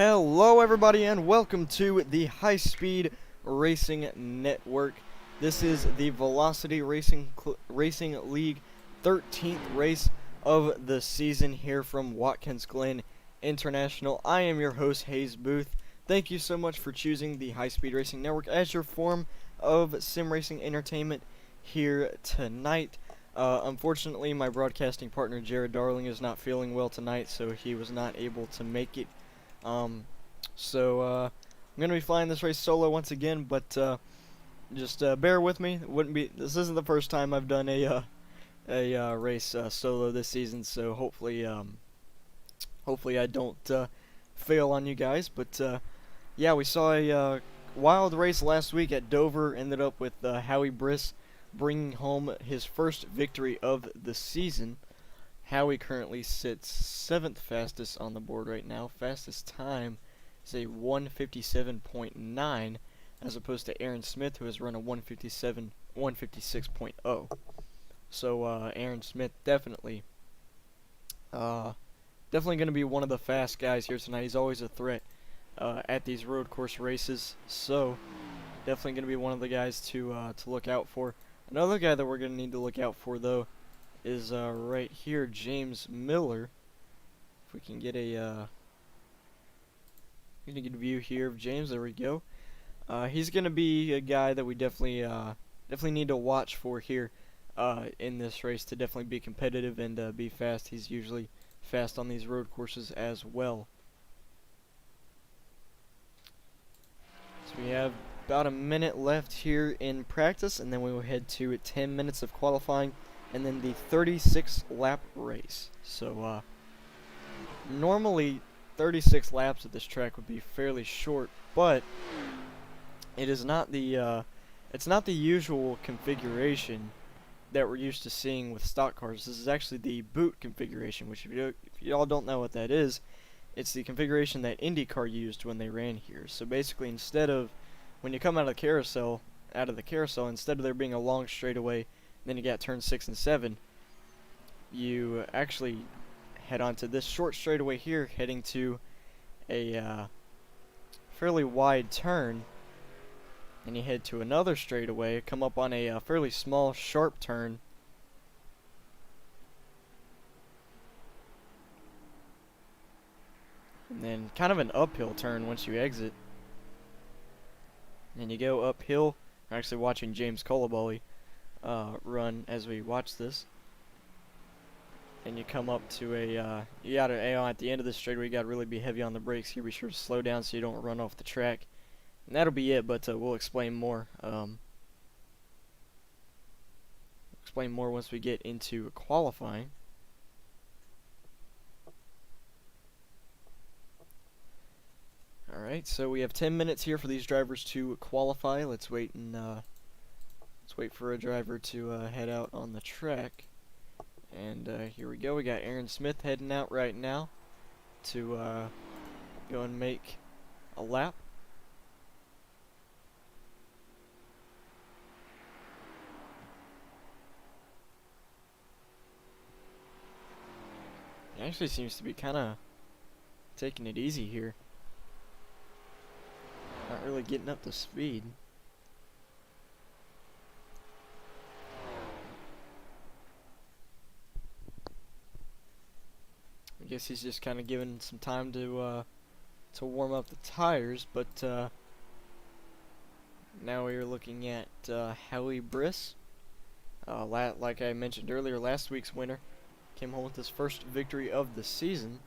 Hello everybody and welcome to the High Speed Racing Network. This is the Velocity Racing League 13th race of the season here from Watkins Glen International. I am your host, Hayes Booth. Thank you so much for choosing the High Speed Racing Network as your form of sim racing entertainment here tonight. Unfortunately, my broadcasting partner Jared Darling is not feeling well tonight, so he was not able to make it. I'm gonna be flying this race solo once again, but just bear with me. This isn't the first time I've done a race solo this season, so hopefully I don't fail on you guys. But yeah, we saw a wild race last week at Dover. Ended up with Howie Briss bringing home his first victory of the season. Howie currently sits 7th fastest on the board right now. Fastest time is a 157.9 as opposed to Aaron Smith, who has run a 156.0. So Aaron Smith definitely going to be one of the fast guys here tonight. He's always a threat at these road course races. So definitely going to be one of the guys to look out for. Another guy that we're going to need to look out for, though, is right here, James Miller. If we can get a view here of James, there we go. He's gonna be a guy that we definitely need to watch for here in this race to definitely be competitive and be fast. He's usually fast on these road courses as well. So we have about a minute left here in practice, and then we will head to 10 minutes of qualifying and then the 36 lap race. So normally 36 laps at this track would be fairly short, but it is not the it's not the usual configuration that we're used to seeing with stock cars. This is actually the boot configuration, which if you all don't know what that is, it's the configuration that IndyCar used when they ran here. So basically, instead of when you come out of the carousel, instead of there being a long straightaway, then you got turn 6 and 7, you actually head onto this short straightaway here, heading to a fairly wide turn, and you head to another straightaway, come up on a fairly small sharp turn, and then kind of an uphill turn once you exit, and you go uphill. I'm actually watching James Colabali run as we watch this, and you come up to you gotta, at the end of this straightaway, you gotta really be heavy on the brakes here. Be sure to slow down so you don't run off the track, and that'll be it. But we'll explain more. Explain more once we get into qualifying. All right, so we have 10 minutes here for these drivers to qualify. Let's wait for a driver to head out on the track. And here we go. We got Aaron Smith heading out right now to go and make a lap. He actually seems to be kind of taking it easy here. Not really getting up to speed. I guess he's just kind of giving some time to warm up the tires, but now we are looking at Howie Briss. Like I mentioned earlier, last week's winner came home with his first victory of the season.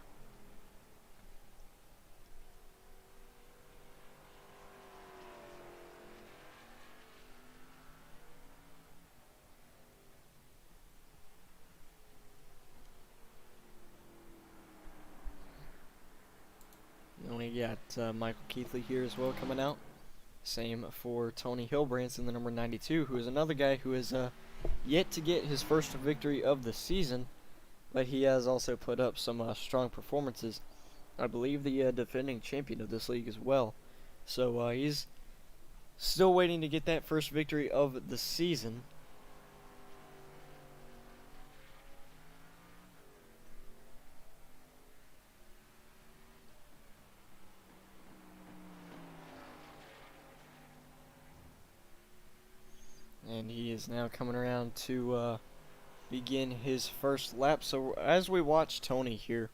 We got Michael Keithley here as well coming out. Same for Tony Hilbranson, the number 92, who is another guy who has yet to get his first victory of the season, but he has also put up some strong performances. I believe the defending champion of this league as well. So he's still waiting to get that first victory of the season. And he is now coming around to begin his first lap. So as we watch Tony here,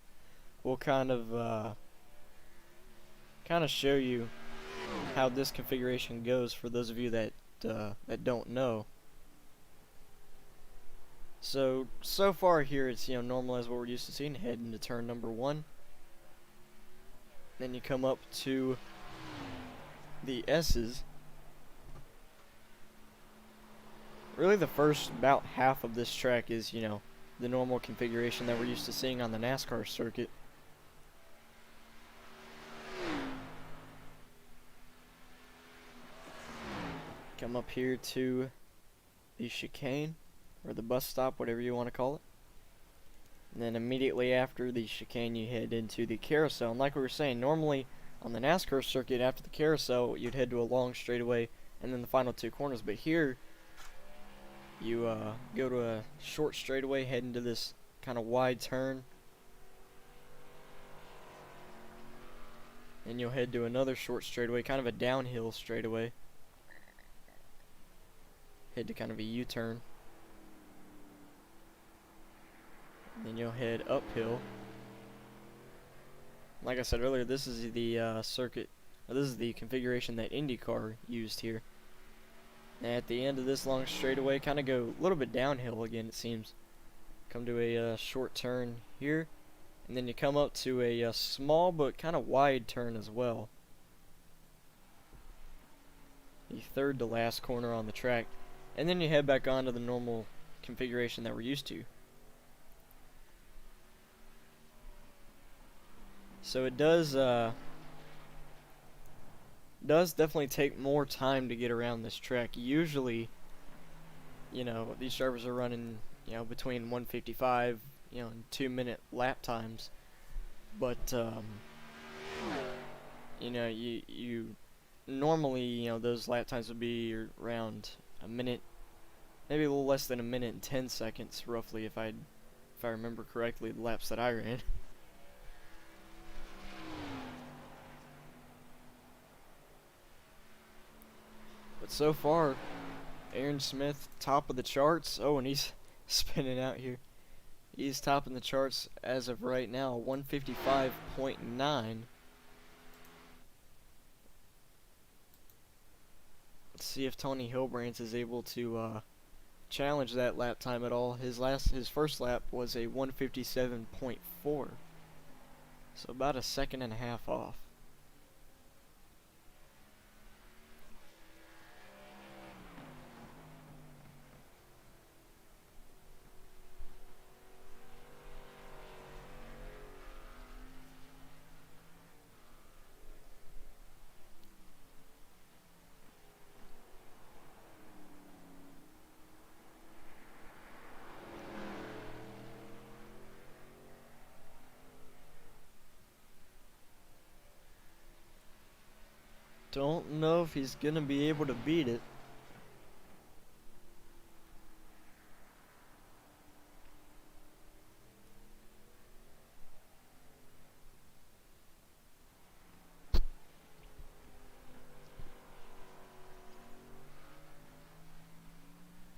we'll kind of show you how this configuration goes for those of you that don't know. So far here it's normal as what we're used to seeing. Head into turn number 1. Then you come up to the S's. Really the first about half of this track is, the normal configuration that we're used to seeing on the NASCAR circuit. Come up here to the chicane, or the bus stop, whatever you want to call it. And then immediately after the chicane you head into the carousel. And like we were saying, normally on the NASCAR circuit after the carousel you'd head to a long straightaway and then the final 2 corners. But here you go to a short straightaway, head into this kind of wide turn. And you'll head to another short straightaway, kind of a downhill straightaway. Head to kind of a U-turn. Then you'll head uphill. Like I said earlier, this is the circuit, or this is the configuration that IndyCar used here. And at the end of this long straightaway, kind of go a little bit downhill again, it seems. Come to a short turn here, and then you come up to a small but kind of wide turn as well. The third to last corner on the track, and then you head back onto the normal configuration that we're used to. So it does definitely take more time to get around this track. Usually, these drivers are running, between 155, and 2-minute lap times. But, you normally, those lap times would be around a minute, maybe a little less than a minute and 10 seconds, roughly, if I remember correctly, the laps that I ran. But so far, Aaron Smith, top of the charts. Oh, and he's spinning out here. He's topping the charts as of right now, 155.9. Let's see if Tony Hilbrandt is able to challenge that lap time at all. His first lap was a 157.4. So about a second and a half off. Don't know if he's gonna be able to beat it.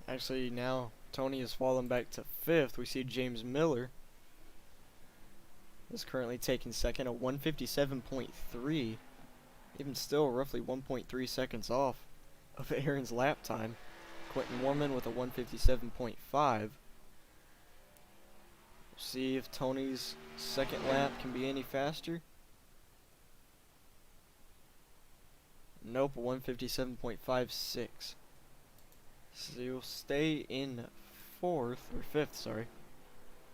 Actually, now Tony has fallen back to 5th. We see James Miller is currently taking second at 157.3. Even still, roughly 1.3 seconds off of Aaron's lap time. Quentin Warman with a 157.5. See if Tony's second lap can be any faster. Nope, a 157.56. So you'll stay in 4th, or 5th, sorry.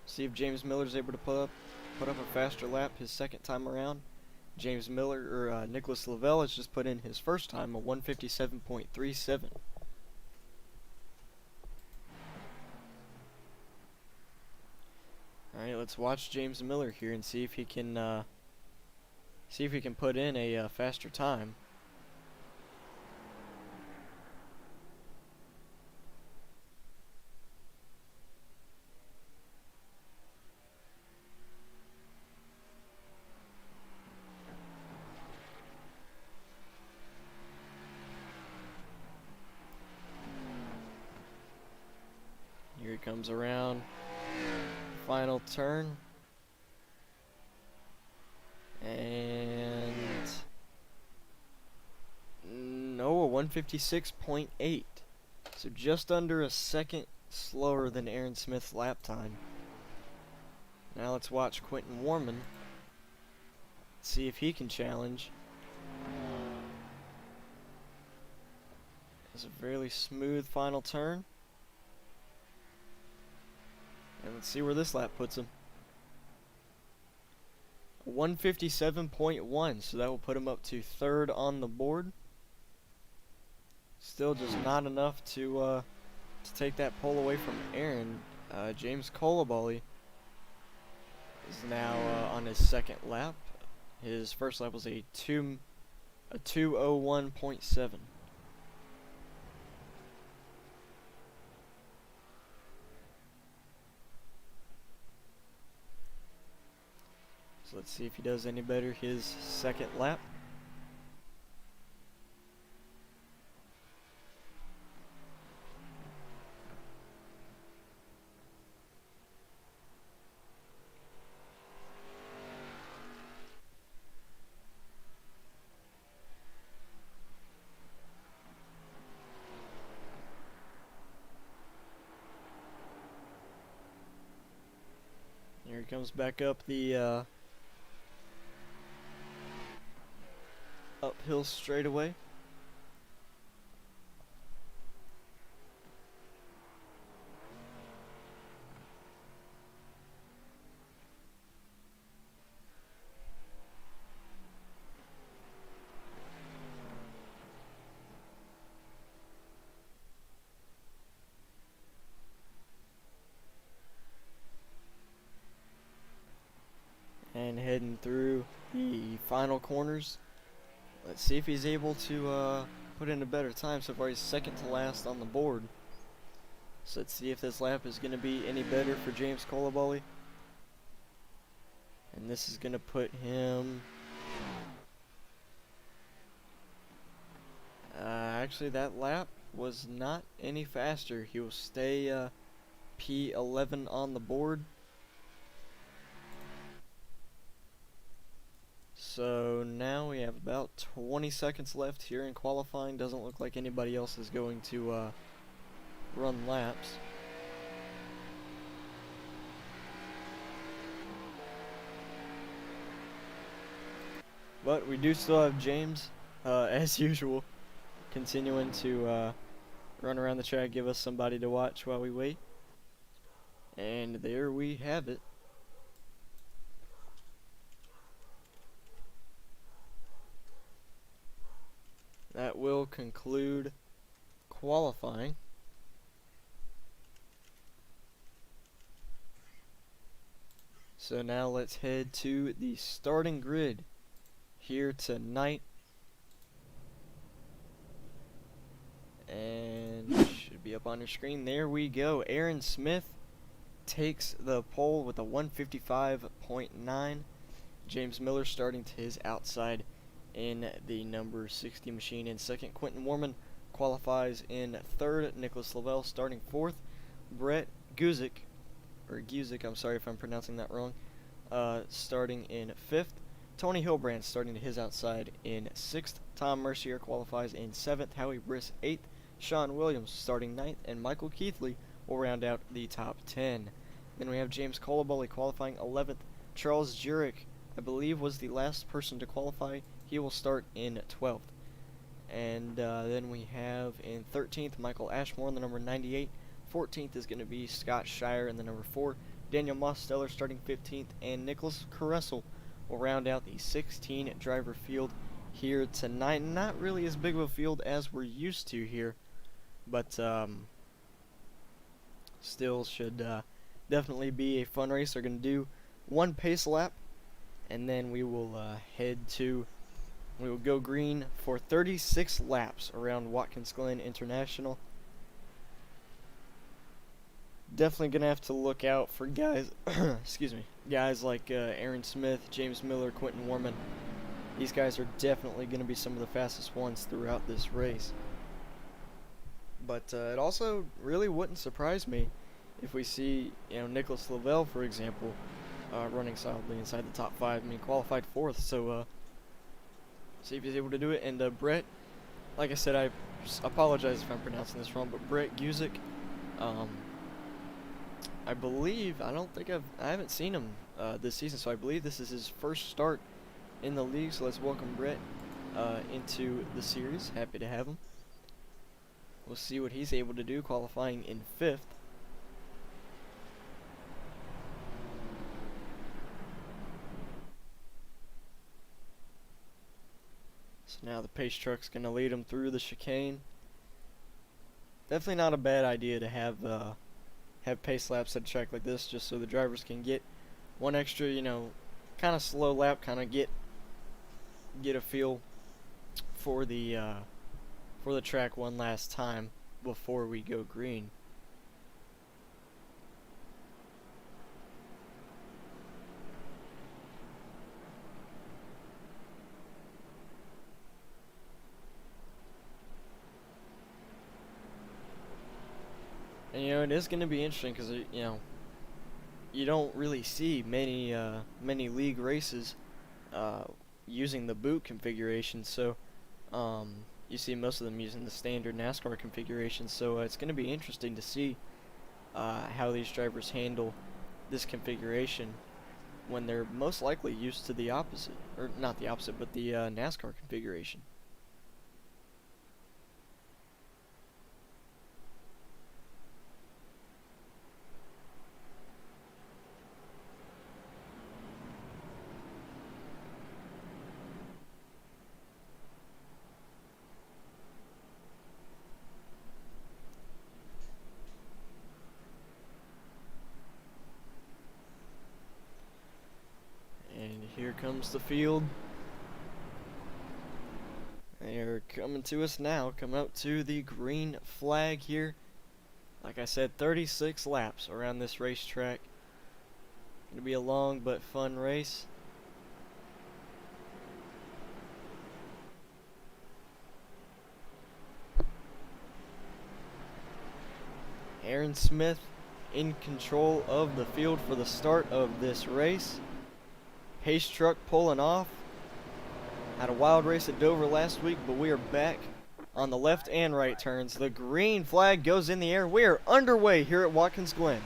See if James Miller's able to put up a faster lap his second time around. James Miller, or Nicholas Lavelle, has just put in his first time, a 157.37. Alright, let's watch James Miller here and see if he can put in a faster time. he comes around. Final turn. And no, a 156.8. So just under a second slower than Aaron Smith's lap time. Now let's watch Quentin Warman. See if he can challenge. It's a fairly smooth final turn. And let's see where this lap puts him. 157.1, so that will put him up to third on the board. Still just not enough to take that pole away from Aaron. James Colabali is now on his second lap. His first lap was a 2:01.7. So let's see if he does any better his second lap. Here he comes back up the uphill straightaway. And heading through the final corners. Let's see if he's able to put in a better time. So far he's second to last on the board. So let's see if this lap is going to be any better for James Colabali. And this is going to put him... actually that lap was not any faster. He will stay P11 on the board. So now we have about 20 seconds left here in qualifying. Doesn't look like anybody else is going to run laps. But we do still have James, as usual, continuing to run around the track, give us somebody to watch while we wait. And there we have it. That will conclude qualifying. So now let's head to the starting grid here tonight. And should be up on your screen. There we go. Aaron Smith takes the pole with a 155.9. James Miller starting to his outside in the number 60 machine. In second, Quentin Warman qualifies in third. Nicholas Lavelle starting fourth. Brett Guzik, I'm sorry if I'm pronouncing that wrong, starting in fifth. Tony Hilbrand starting to his outside in sixth. Tom Mercier qualifies in seventh. Howie Briss eighth. Sean Williams starting ninth. And Michael Keithley will round out the top 10. Then we have James Colabali qualifying 11th. Charles Jurek, I believe, was the last person to qualify. He will start in 12th. And then we have in 13th, Michael Ashmore in the number 98. 14th is going to be Scott Shire in the number 4. Daniel Mosteller starting 15th. And Nicholas Caressel will round out the 16 driver field here tonight. Not really as big of a field as we're used to here, but still should definitely be a fun race. They're going to do one pace lap, and then we will we will go green for 36 laps around Watkins Glen International. Definitely gonna have to look out for guys guys like Aaron Smith, James Miller, Quentin Warman. These guys are definitely gonna be some of the fastest ones throughout this race. But it also really wouldn't surprise me if we see, Nicholas Lavelle, for example, running solidly inside the top 5. I mean, qualified 4th, so see if he's able to do it. And Brett, like I said, I apologize if I'm pronouncing this wrong, but Brett Guzik, I believe, I haven't seen him this season, so I believe this is his first start in the league. So let's welcome Brett into the series. Happy to have him. We'll see what he's able to do, qualifying in 5th. So now the pace truck's going to lead him through the chicane. Definitely not a bad idea to have pace laps at a track like this, just so the drivers can get one extra, kind of slow lap, kind of get a feel for the track one last time before we go green. And it is going to be interesting because you don't really see many league races using the boot configuration. So you see most of them using the standard NASCAR configuration. So it's going to be interesting to see how these drivers handle this configuration when they're most likely used to the opposite, or not the opposite, but the NASCAR configuration. Here comes the field. They're coming to us now. Come out to the green flag here. Like I said, 36 laps around this racetrack. Gonna be a long but fun race. Aaron Smith in control of the field for the start of this race. Pace truck pulling off. Had a wild race at Dover last week, but we are back on the left and right turns. The green flag goes in the air. We are underway here at Watkins Glen.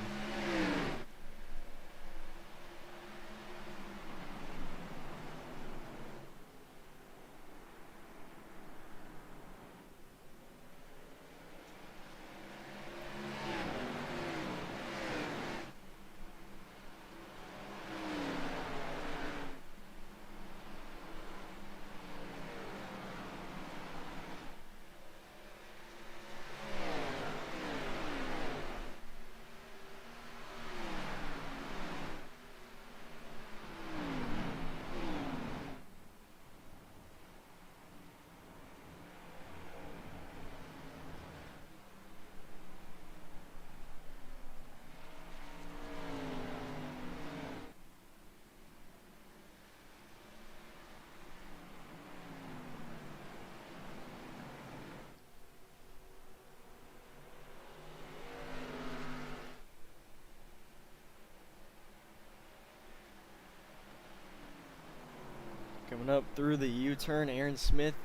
Coming up through the U-turn, Aaron Smith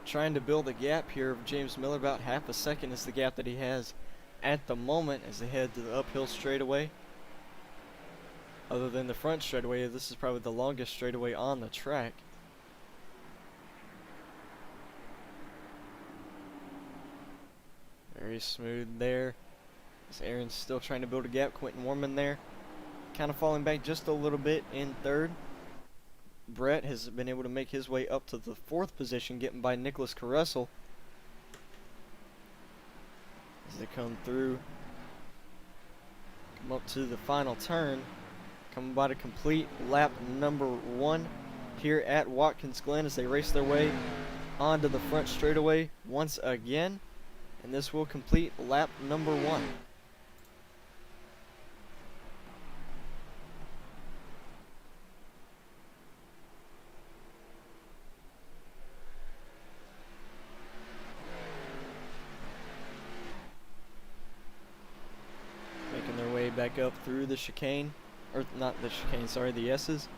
trying to build a gap here of James Miller. About half a second is the gap that he has at the moment as they head to the uphill straightaway. Other than the front straightaway, this is probably the longest straightaway on the track. Very smooth there. As Aaron's still trying to build a gap. Quentin Warman there, kind of falling back just a little bit in third. Brett has been able to make his way up to the 4th position, getting by Nicholas Caressel. As they come through, come up to the final turn, coming by to complete lap number 1 here at Watkins Glen as they race their way onto the front straightaway once again. And this will complete lap number 1. back up through the chicane, or not the chicane, sorry, the S's.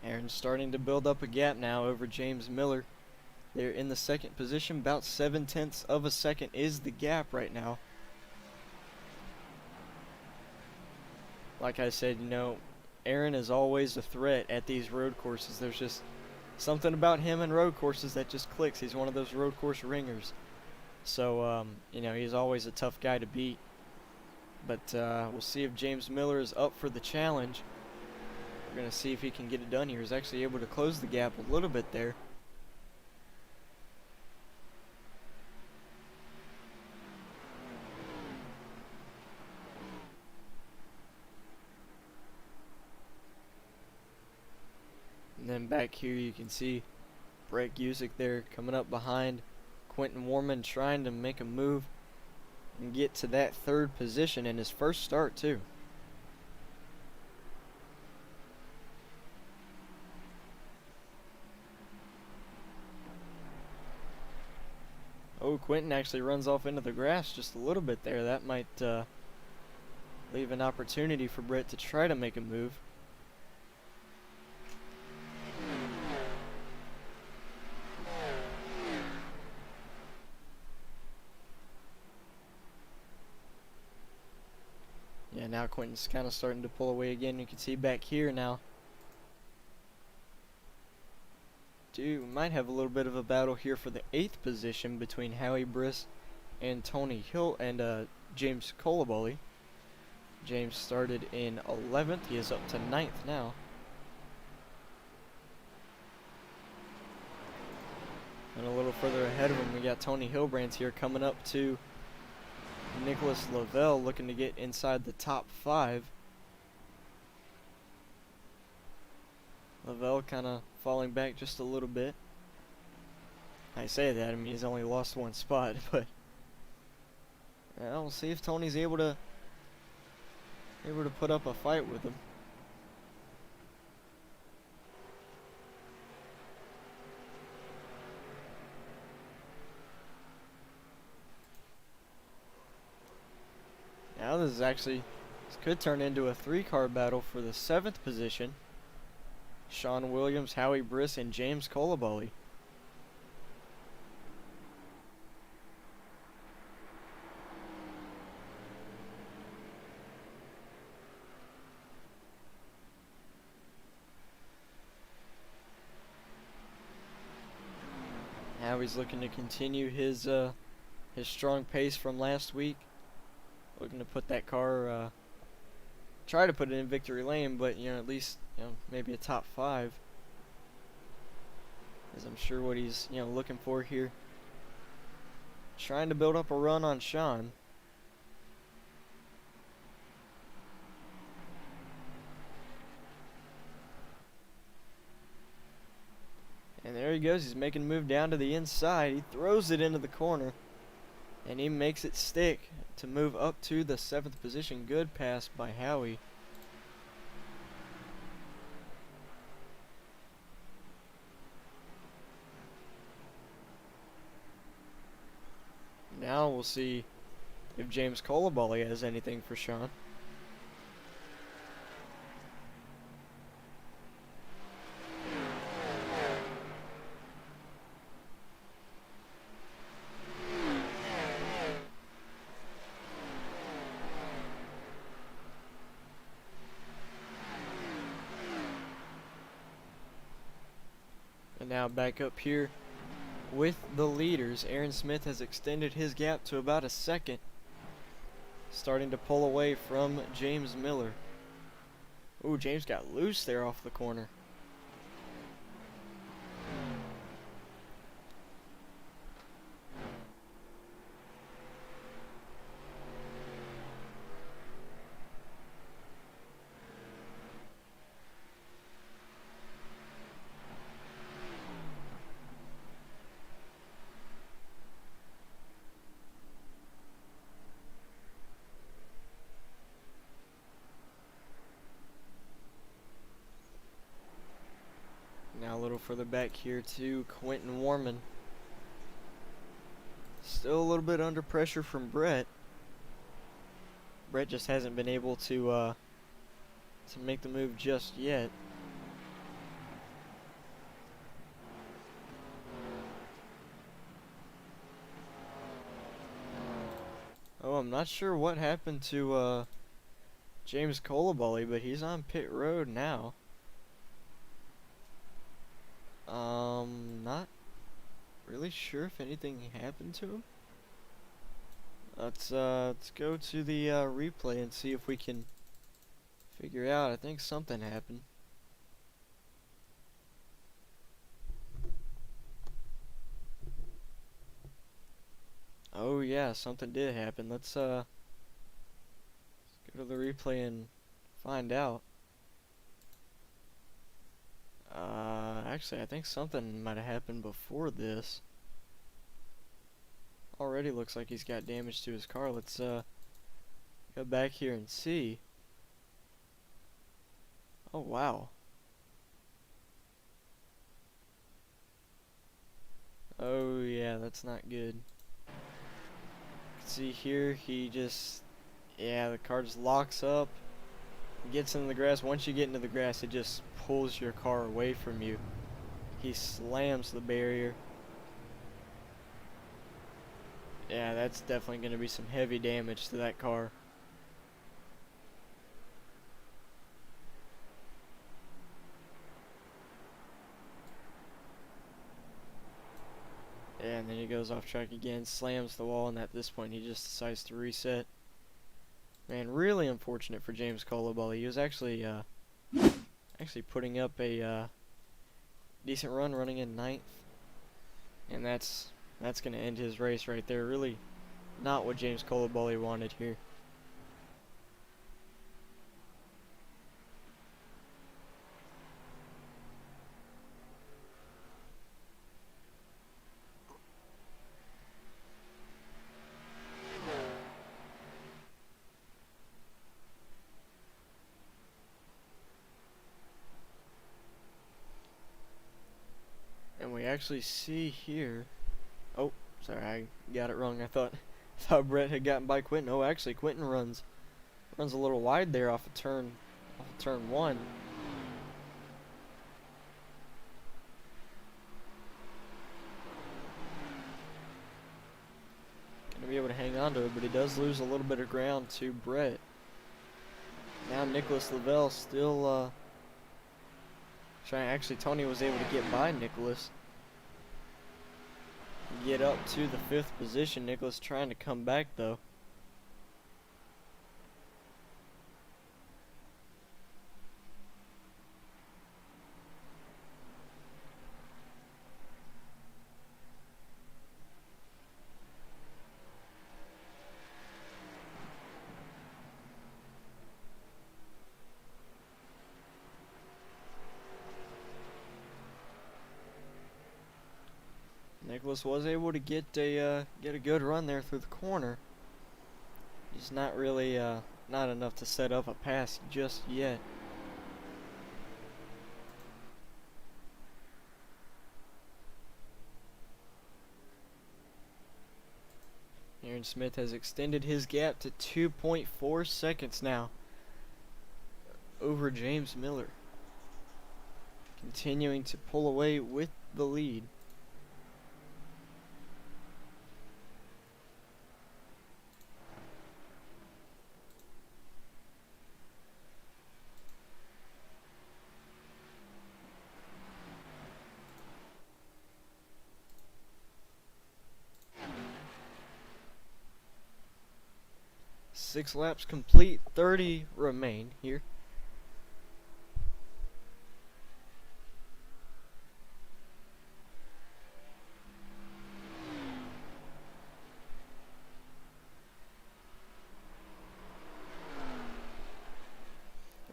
Aaron's starting to build up a gap now over James Miller. They're in the second position. About 7/10 of a second is the gap right now. Like I said, you know, Aaron is always a threat at these road courses. There's just something about him and road courses that just clicks. He's one of those road course ringers. So, you know, he's always a tough guy to beat. But we'll see if James Miller is up for the challenge. We're going to see if he can get it done here. He's actually able to close the gap a little bit there. And then back here you can see Brett Gusick there coming up behind Quentin Warman, trying to make a move and get to that third position in his first start too. Oh, Quentin actually runs off into the grass just a little bit there. That might leave an opportunity for Brett to try to make a move. Yeah, now Quentin's kind of starting to pull away again. You can see back here now. We might have a little bit of a battle here for the 8th position between Howie Briss and Tony Hill and James Colaboli. James started in 11th. He is up to 9th now. And a little further ahead of him, we got Tony Hilbrands here coming up to Nicholas Lavelle, looking to get inside the top 5. Lavelle kind of falling back just a little bit. I say that, I mean, he's only lost one spot, but we'll see if Tony's able to put up a fight with him. Now this could turn into a 3-car battle for the 7th position. Sean Williams, Howie Briss, and James Colaboli. Howie's looking to continue his strong pace from last week. Looking to put that car, try to put it in victory lane, but you know, at least, you know, maybe a top 5, as I'm sure what he's, you know, looking for here. Trying to build up a run on Sean. And there he goes. He's making a move down to the inside. He throws it into the corner, and he makes it stick to move up to the 7th position. Good pass by Howie. Now we'll see if James Colaboli has anything for Sean. And now back up here with the leaders. Aaron Smith has extended his gap to about a second, starting to pull away from James Miller. Ooh, James got loose there off the corner. further back here to Quentin Warman. Still a little bit under pressure from Brett. Brett just hasn't been able to make the move just yet. Oh, I'm not sure what happened to James Colabully, but he's on pit road now. Not really sure if anything happened to him. Let's go to the replay and see if we can figure out. I think something happened. Oh yeah, something did happen. Let's go to the replay and find out. Actually, I think something might have happened before this. Already looks like he's got damage to his car. Let's go back here and see. Oh wow. Oh yeah, that's not good. See here, he just, yeah, the car just locks up, gets into the grass. Once you get into the grass, it just pulls your car away from you. He slams the barrier. Yeah, that's definitely going to be some heavy damage to that car. Yeah, and then he goes off track again, slams the wall, and at this point he just decides to reset. Man, really unfortunate for James Colabully. He was actually putting up a decent run, running in 9th, and that's going to end his race right there. Really not what James Colabully wanted here. And we actually see here, oh, sorry, I got it wrong. I thought Brett had gotten by Quentin. Oh, actually, Quentin runs a little wide there off of turn 1. Gonna be able to hang on to it, but he does lose a little bit of ground to Brett. Now Nicholas Lavelle still trying. Actually, Tony was able to get by Nicholas, get up to the 5th position. Nicholas trying to come back though. Nicholas was able to get a good run there through the corner. Just not really not enough to set up a pass just yet. Aaron Smith has extended his gap to 2.4 seconds now over James Miller, continuing to pull away with the lead. Six laps complete, 30 remain here.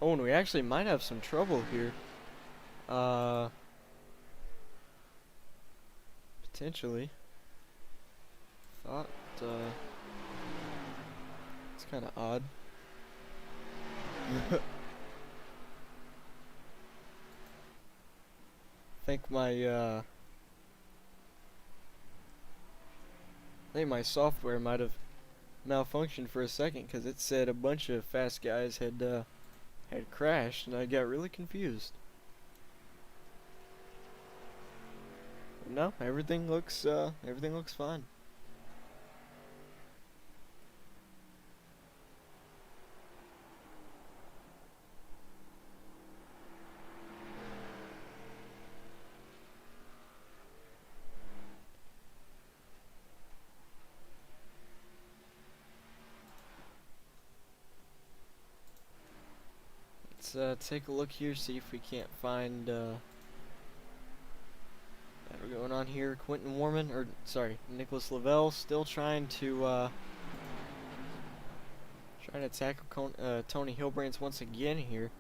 Oh, and we actually might have some trouble here. Potentially. Thought, it's kind of odd. think my software might have malfunctioned for a second because it said a bunch of fast guys had crashed, and I got really confused. No, everything looks fine. Let's take a look here, see if we can't find what's going on here. Quentin Warman, or sorry, Nicholas Lavelle, still trying to tackle Tony Hilbrands once again here.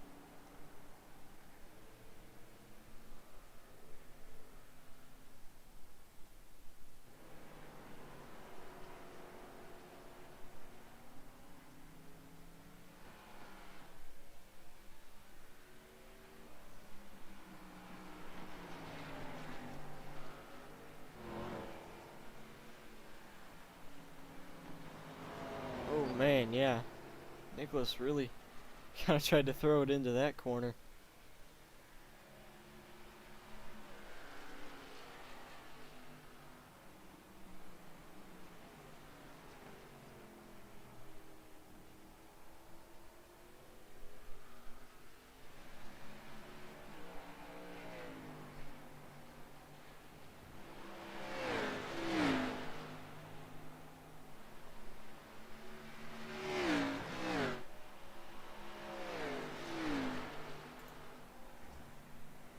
Oh man, yeah. Nicholas really kind of tried to throw it into that corner.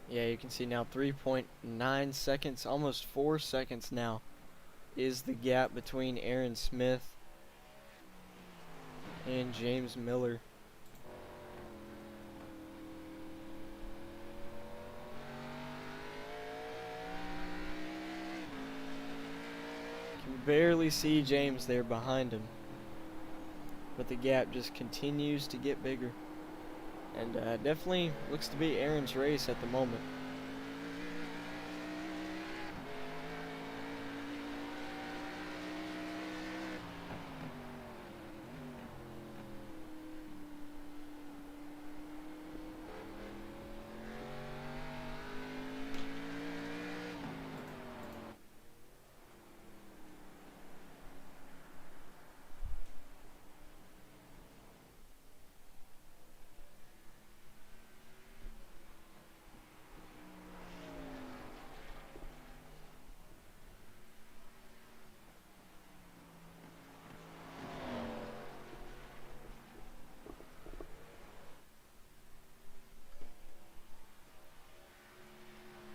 Yeah, you can see now 3.9 seconds, almost 4 seconds now, is the gap between Aaron Smith and James Miller. Can barely see James there behind him, but the gap just continues to get bigger. And definitely looks to be Aaron's race at the moment.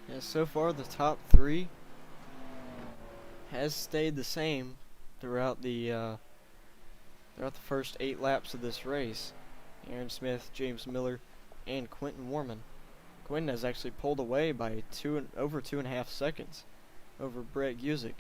Yeah, so far the top three has stayed the same throughout the first 8 laps of this race. Aaron Smith, James Miller, and Quentin Warman. Quentin has actually pulled away by over 2.5 seconds over Brett Guzik.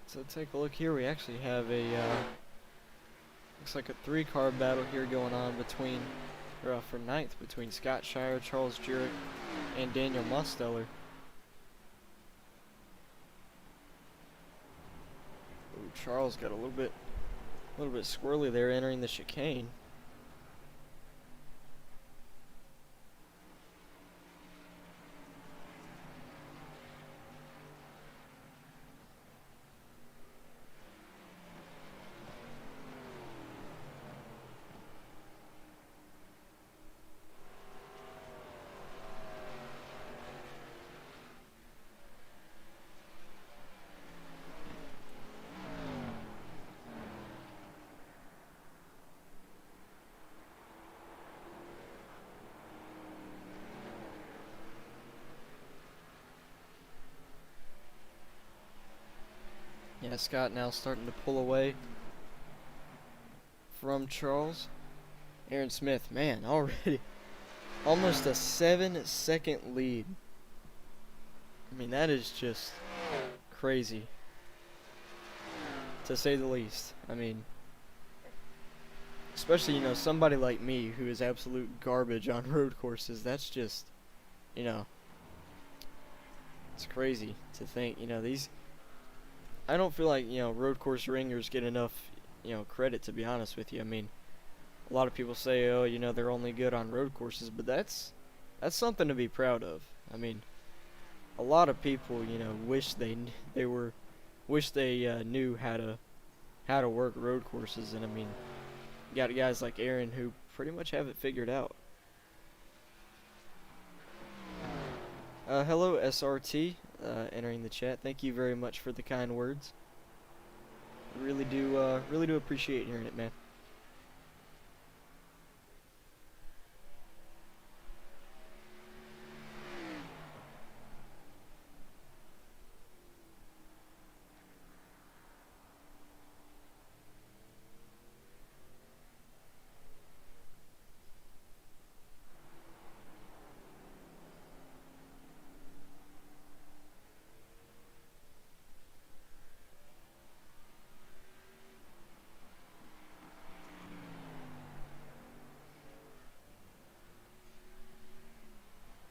So take a look here. We actually have a looks like a 3-car battle here going on between, for 9th, between Scott Shire, Charles Jurek, and Daniel Mosteller. Ooh, Charles got a little bit squirrely there entering the chicane. Yeah, Scott now starting to pull away from Charles. Aaron Smith, man, already almost a 7-second lead. I mean, that is just crazy, to say the least. I mean, especially, somebody like me who is absolute garbage on road courses. That's just, you know, it's crazy to think, these. I don't feel like, road course ringers get enough, credit, to be honest with you. I mean, a lot of people say, oh, they're only good on road courses, but that's something to be proud of. I mean, a lot of people, wish they knew how to work road courses, and I mean, you got guys like Aaron who pretty much have it figured out. Hello, SRT, entering the chat. Thank you very much for the kind words. Really do appreciate hearing it, man.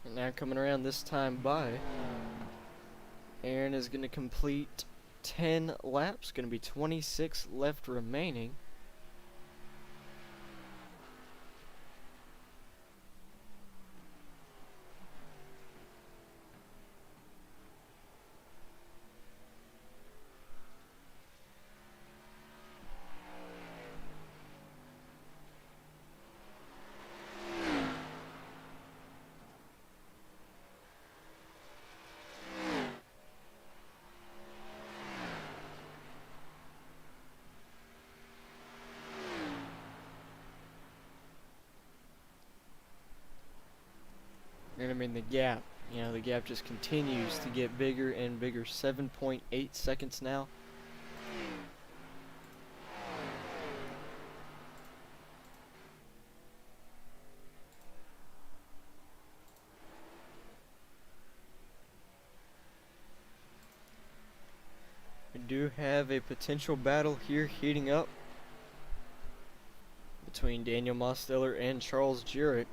And now coming around this time by, Aaron is going to complete 10 laps. Going to be 26 left remaining. And I mean, the gap just continues to get bigger and bigger. 7.8 seconds now. We do have a potential battle here heating up between Daniel Mosteller and Charles Jurek.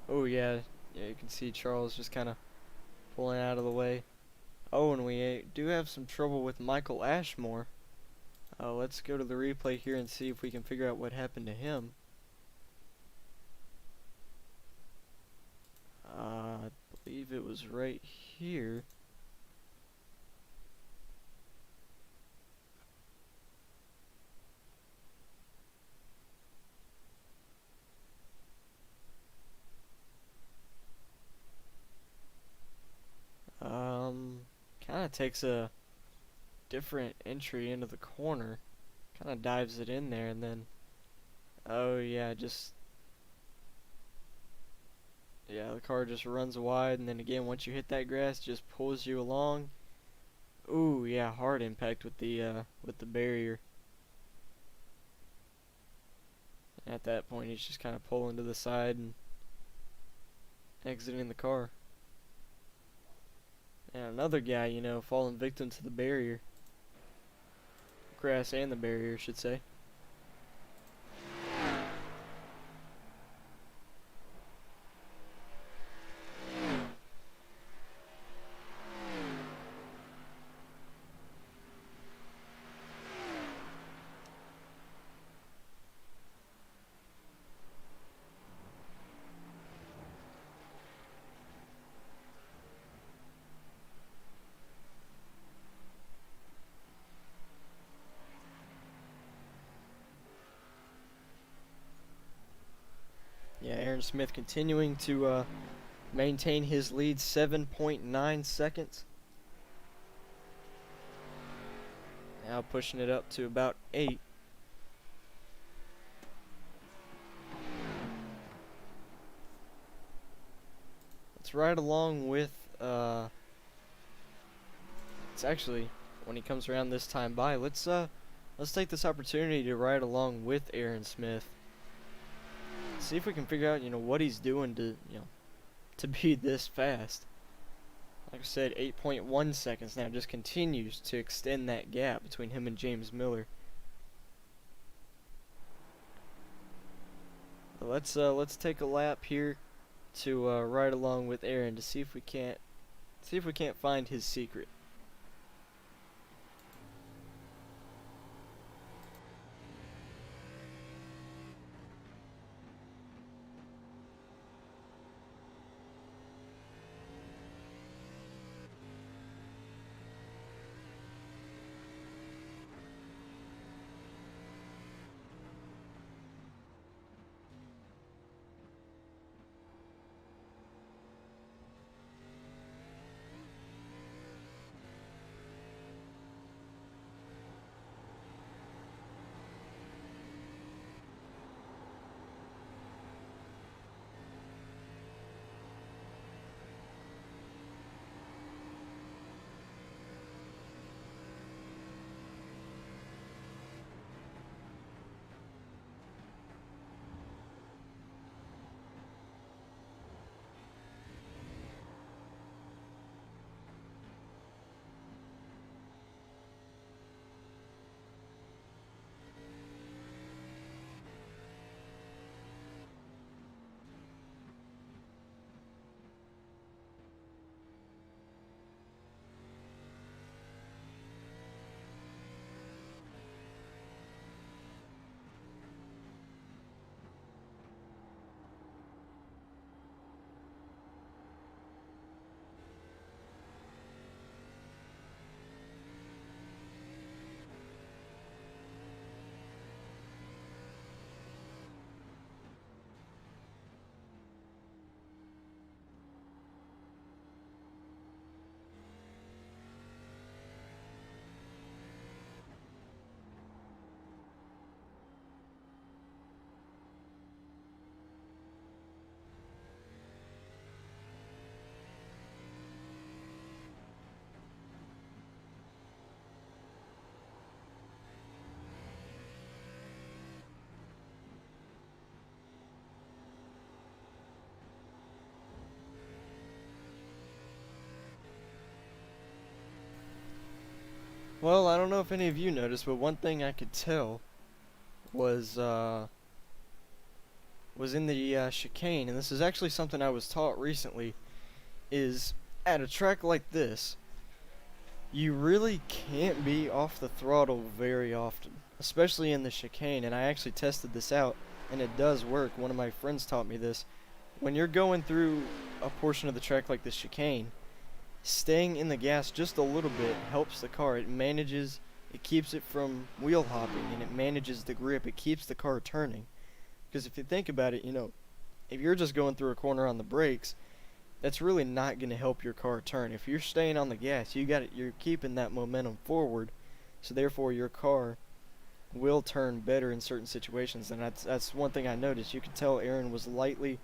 Oh yeah, you can see Charles just kind of pulling out of the way. Oh, and we do have some trouble with Michael Ashmore. Let's go to the replay here and see if we can figure out what happened to him. I believe it was right here. Kind of takes a different entry into the corner. Kind of dives it in there and then, oh yeah, the car just runs wide, and then again, once you hit that grass, just pulls you along. Ooh, yeah, hard impact with the barrier. At that point, he's just kind of pulling to the side and exiting the car. And another guy, falling victim to the barrier. Grass and the barrier, I should say. Yeah, Aaron Smith continuing to maintain his lead, 7.9 seconds. Now pushing it up to about 8. It's right along with, it's actually when he comes around this time by. Let's take this opportunity to ride along with Aaron Smith. See if we can figure out, what he's doing to be this fast. Like I said, 8.1 seconds now, just continues to extend that gap between him and James Miller. But let's take a lap here to ride along with Aaron to see if we can't find his secret. Well, I don't know if any of you noticed, but one thing I could tell was in the chicane, and this is actually something I was taught recently, is at a track like this, you really can't be off the throttle very often, especially in the chicane, and I actually tested this out, and it does work. One of my friends taught me this. When you're going through a portion of the track like the chicane, staying in the gas just a little bit helps the car. It keeps it from wheel hopping, and it manages the grip. It keeps the car turning. Because if you think about it, if you're just going through a corner on the brakes, that's really not going to help your car turn. If you're staying on the gas, you're keeping that momentum forward, so therefore your car will turn better in certain situations. And that's one thing I noticed. You could tell Aaron was lightly,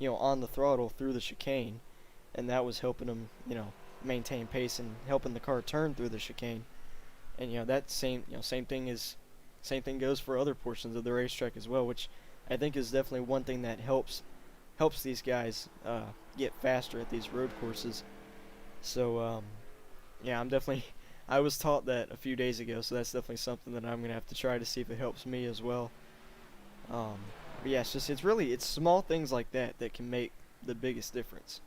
on the throttle through the chicane, and that was helping him, maintain pace and helping the car turn through the chicane. And that same thing goes for other portions of the racetrack as well, which I think is definitely one thing that helps these guys get faster at these road courses. So yeah, I was taught that a few days ago, so that's definitely something that I'm gonna have to try to see if it helps me as well. But yeah, it's small things like that that can make the biggest difference.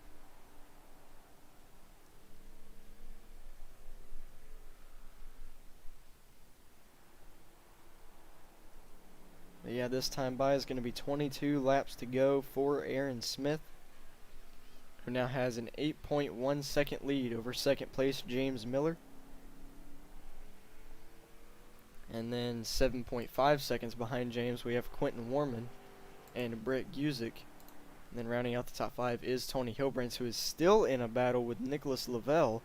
But yeah, this time by is going to be 22 laps to go for Aaron Smith, who now has an 8.1 second lead over second place James Miller. And then 7.5 seconds behind James, we have Quentin Warman and Brett Guzik. And then rounding out the top 5 is Tony Hilbrance, who is still in a battle with Nicholas Lavelle.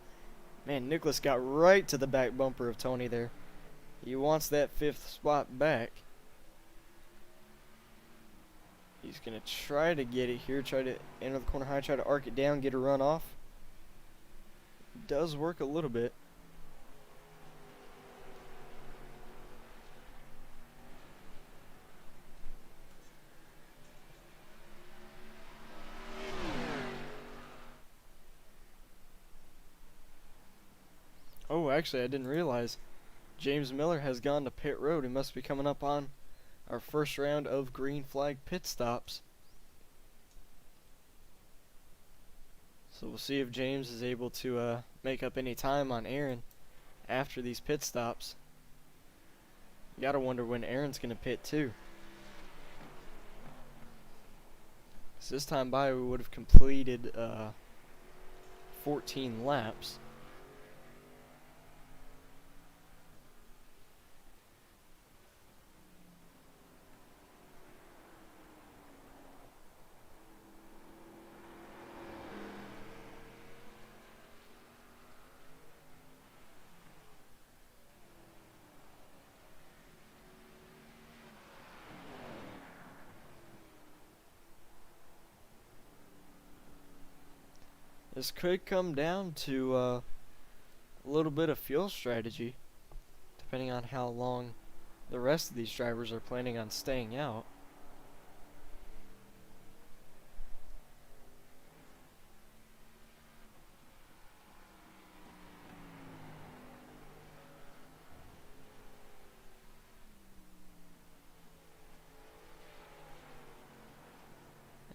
Man, Nicholas got right to the back bumper of Tony there. He wants that 5th spot back. He's going to try to get it here, try to enter the corner high, try to arc it down, get a run off. Does work a little bit. actually, I didn't realize James Miller has gone to pit road. He must be coming up on our first round of green flag pit stops. So we'll see if James is able to make up any time on Aaron after these pit stops. You gotta wonder when Aaron's gonna pit too. 'Cause this time by we would have completed 14 laps. This could come down to a little bit of fuel strategy, depending on how long the rest of these drivers are planning on staying out.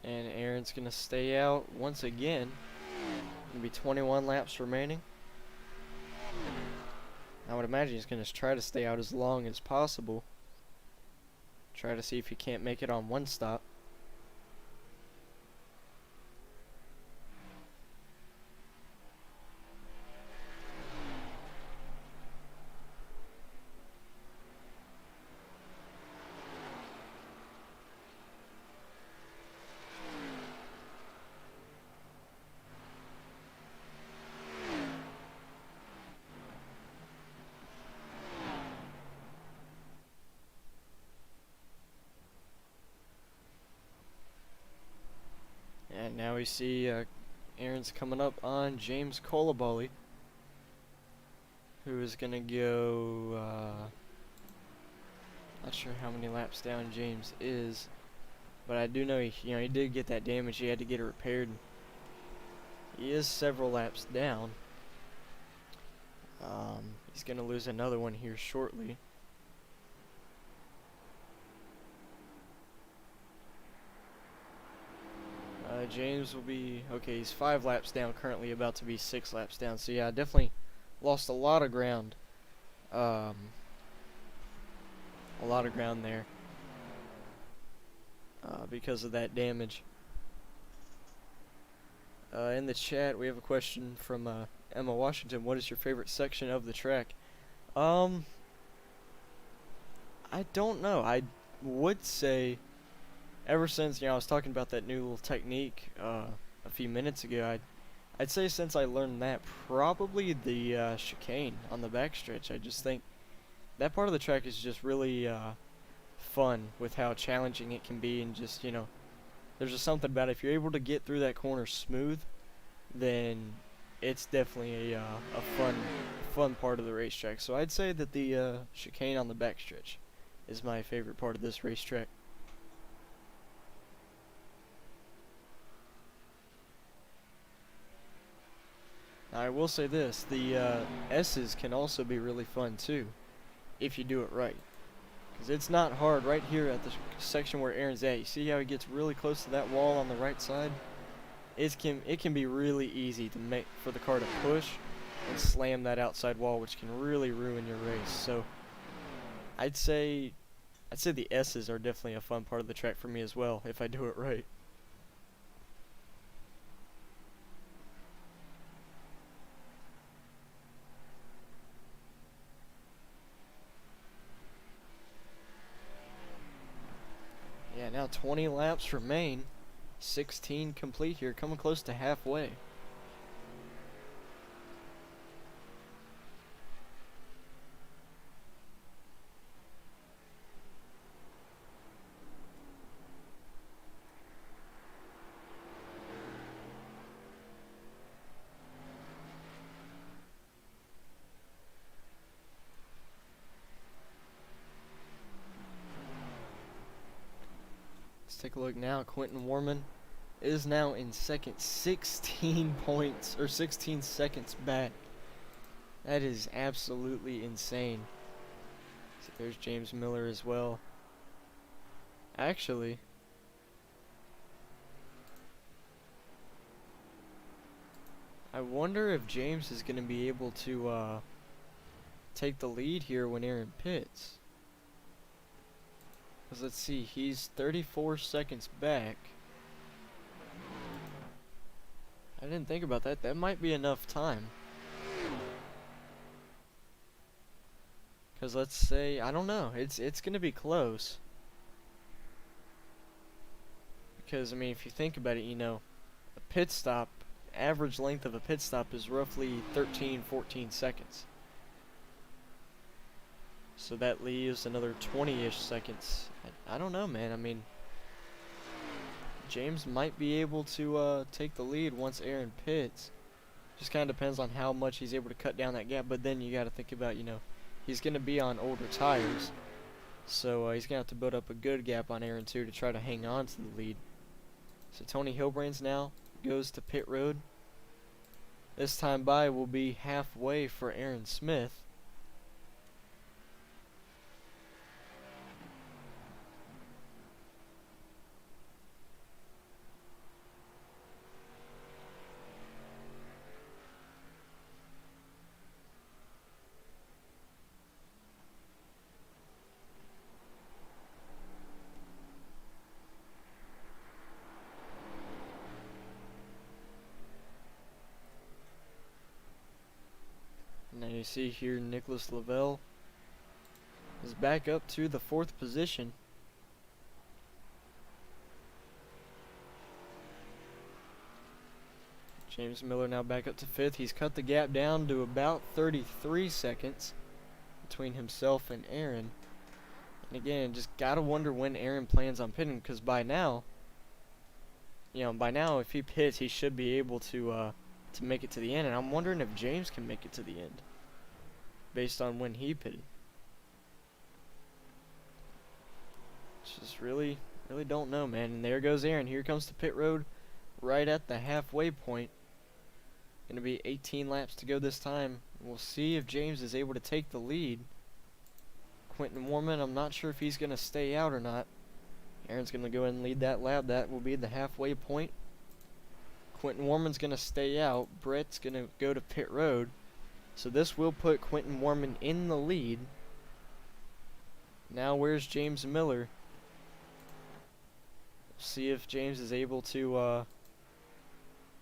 And Aaron's gonna stay out once again. Gonna be 21 laps remaining. I would imagine he's gonna try to stay out as long as possible. Try to see if he can't make it on one stop. And now we see Aaron's coming up on James Colaboli, who is gonna go not sure how many laps down James is, but I do know he did get that damage. He had to get it repaired. He is several laps down. He's gonna lose another one here shortly. James will be, okay, he's 5 laps down currently, about to be 6 laps down. So yeah, definitely lost a lot of ground. A lot of ground there because of that damage. In the chat, we have a question from Emma Washington. What is your favorite section of the track? I don't know. I would say, ever since I was talking about that new little technique a few minutes ago, I'd say since I learned that, probably the chicane on the backstretch. I just think that part of the track is just really fun with how challenging it can be, and just there's just something about it. If you're able to get through that corner smooth, then it's definitely a fun part of the racetrack. So I'd say that the chicane on the backstretch is my favorite part of this racetrack. Now, I will say this, the S's can also be really fun too, if you do it right. Because it's not hard right here at the section where Aaron's at. You see how he gets really close to that wall on the right side? It can be really easy to make for the car to push and slam that outside wall, which can really ruin your race. So I'd say the S's are definitely a fun part of the track for me as well, if I do it right. Yeah, now 20 laps remain. 16 complete here, coming close to halfway. Let's take a look now. Quentin Warman is now in second, 16 points, or 16 seconds back. That is absolutely insane. So there's James Miller as well. Actually, I wonder if James is going to be able to take the lead here when Aaron pits. Because let's see, he's 34 seconds back. I didn't think about that. That might be enough time. Because let's say, I don't know, it's going to be close. Because, I mean, if you think about it, you know, a pit stop, average length of a pit stop is roughly 13, 14 seconds. So that leaves another 20-ish seconds. I don't know, man. I mean, James might be able to take the lead once Aaron pits. Just kind of depends on how much he's able to cut down that gap. But then you got to think about, you know, he's going to be on older tires. So he's going to have to build up a good gap on Aaron too to try to hang on to the lead. So Tony Hilbrains now goes to pit road. This time by will be halfway for Aaron Smith. Now you see here Nicholas Lavelle is back up to the 4th position. James Miller now back up to 5th. He's cut the gap down to about 33 seconds between himself and Aaron. And again, just gotta wonder when Aaron plans on pitting, because by now, you know, if he pits, he should be able to make it to the end. And I'm wondering if James can make it to the end, based on when he pitted. Just really don't know, man. And there goes Aaron. Here comes the pit road, right at the halfway point. Gonna be 18 laps to go this time. We'll see if James is able to take the lead. Quentin Warman, I'm not sure if he's gonna stay out or not. Aaron's gonna go ahead and lead that lap. That will be the halfway point. Quentin Warman's gonna stay out. Brett's gonna go to pit road. So this will put Quentin Warman in the lead. Now where's James Miller? See if James is able to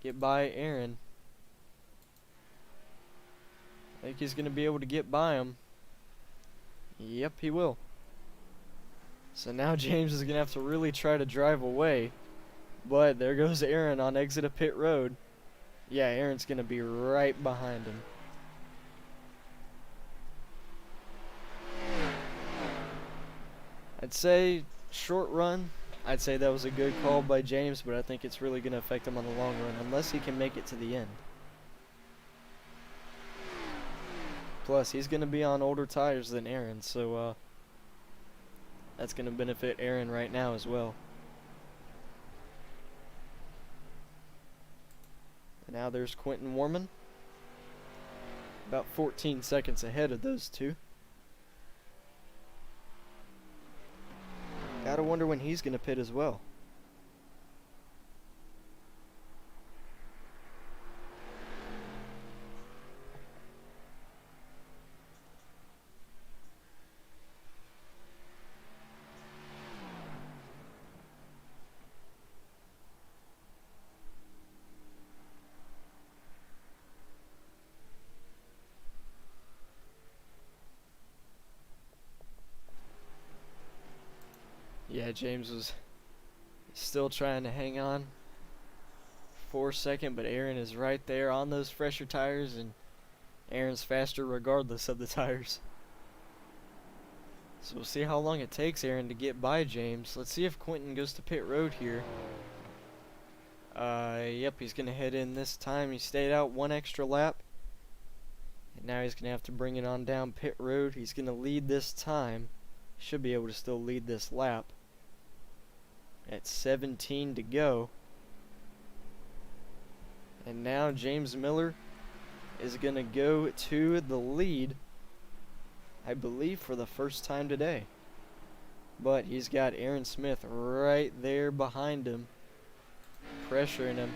get by Aaron. I think he's going to be able to get by him. Yep, he will. So now James is going to have to really try to drive away. But there goes Aaron on exit of pit road. Yeah, Aaron's going to be right behind him. I'd say short run, I'd say that was a good call by James, but I think it's really going to affect him on the long run unless he can make it to the end. Plus, he's going to be on older tires than Aaron, so that's going to benefit Aaron right now as well. And now there's Quentin Warman, about 14 seconds ahead of those two. Gotta wonder when he's gonna pit as well. Yeah, James was still trying to hang on for a second, but Aaron is right there on those fresher tires, and Aaron's faster regardless of the tires. So we'll see how long it takes Aaron to get by James. Let's see if Quentin goes to pit road here. Yep, he's going to head in this time. He stayed out one extra lap, and now he's going to have to bring it on down pit road. He's going to lead this time. Should be able to still lead this lap. At 17 to go. And now James Miller is going to go to the lead, I believe, for the first time today. But he's got Aaron Smith right there behind him, pressuring him.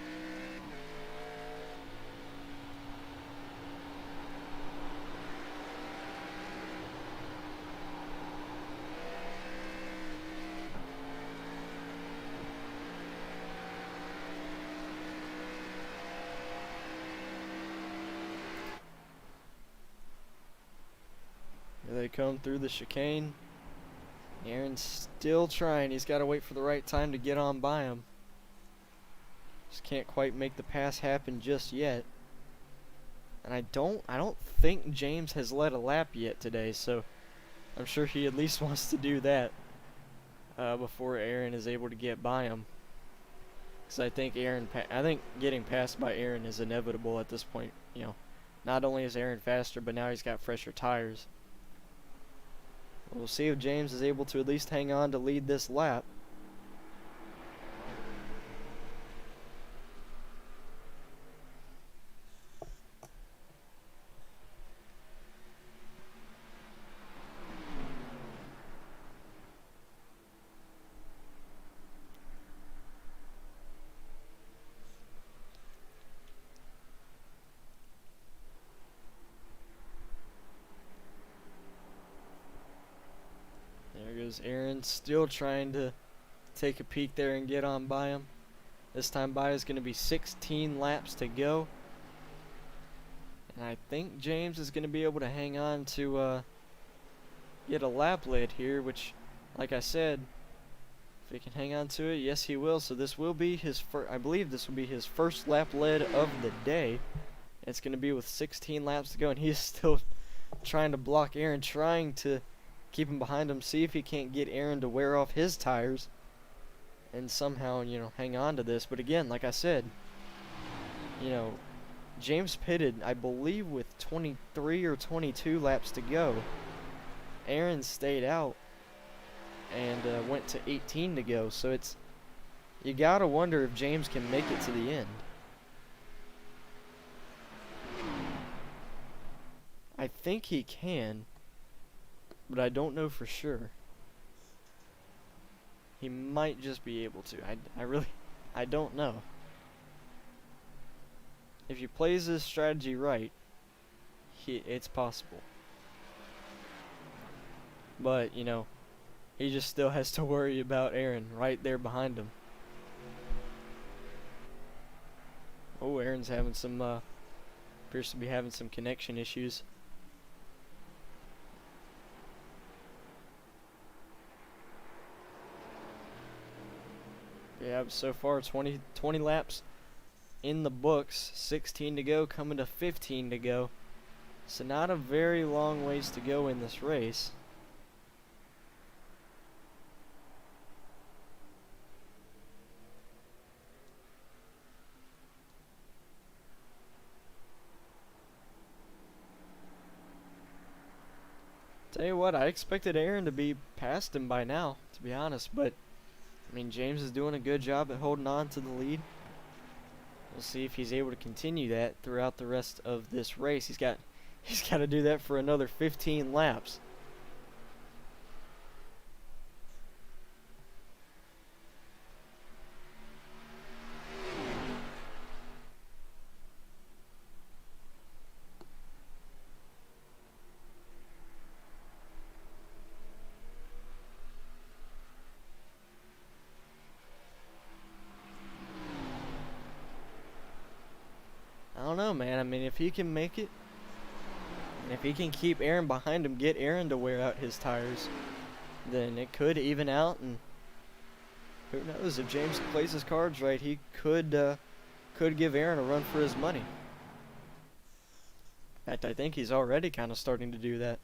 Here they come through the chicane. Aaron's still trying. He's got to wait for the right time to get on by him. Just can't quite make the pass happen just yet. And I don't think James has led a lap yet today, so I'm sure he at least wants to do that before Aaron is able to get by him. Because I think getting passed by Aaron is inevitable at this point. You know, not only is Aaron faster, but now he's got fresher tires. We'll see if James is able to at least hang on to lead this lap. Aaron still trying to take a peek there and get on by him. This time by is going to be 16 laps to go. And I think James is going to be able to hang on to get a lap lead here, which, like I said, if he can hang on to it, yes he will. So this will be his first, I believe this will be his first lap lead of the day. It's going to be with 16 laps to go, and he's still trying to block Aaron, trying to keep him behind him, see if he can't get Aaron to wear off his tires and somehow, you know, hang on to this. But again, like I said, you know, James pitted, I believe, with 23 or 22 laps to go. Aaron stayed out and went to 18 to go. So it's, you gotta wonder if James can make it to the end. I think he can, but I don't know for sure. He might just be able to. I don't know. If he plays his strategy right, it's possible. But, you know, he just still has to worry about Aaron right there behind him. Oh, Aaron's having some, appears to be having some connection issues. Yeah, so far 20 laps in the books, 16 to go, coming to 15 to go. So not a very long ways to go in this race. Tell you what, I expected Aaron to be past him by now, to be honest, but I mean, James is doing a good job at holding on to the lead. We'll see if he's able to continue that throughout the rest of this race. He's got to do that for another 15 laps. I don't know, man. I mean, if he can make it, and if he can keep Aaron behind him, get Aaron to wear out his tires, then it could even out, and who knows, if James plays his cards right, he could give Aaron a run for his money. In fact, I think he's already kind of starting to do that.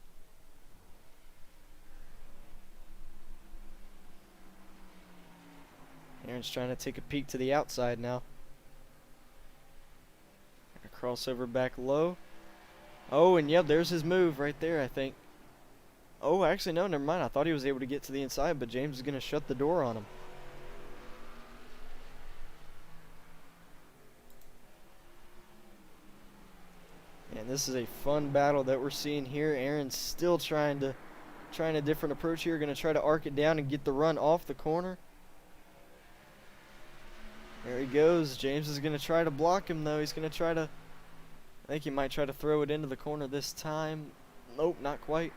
Aaron's trying to take a peek to the outside now. Crossover back low. Oh, and yep, there's his move right there, I think. Oh, actually, no, never mind. I thought he was able to get to the inside, but James is going to shut the door on him. And this is a fun battle that we're seeing here. Aaron's still trying a different approach here. Going to try to arc it down and get the run off the corner. There he goes. James is going to try to block him, though. He's going to try to... I think he might try to throw it into the corner this time. Nope, not quite.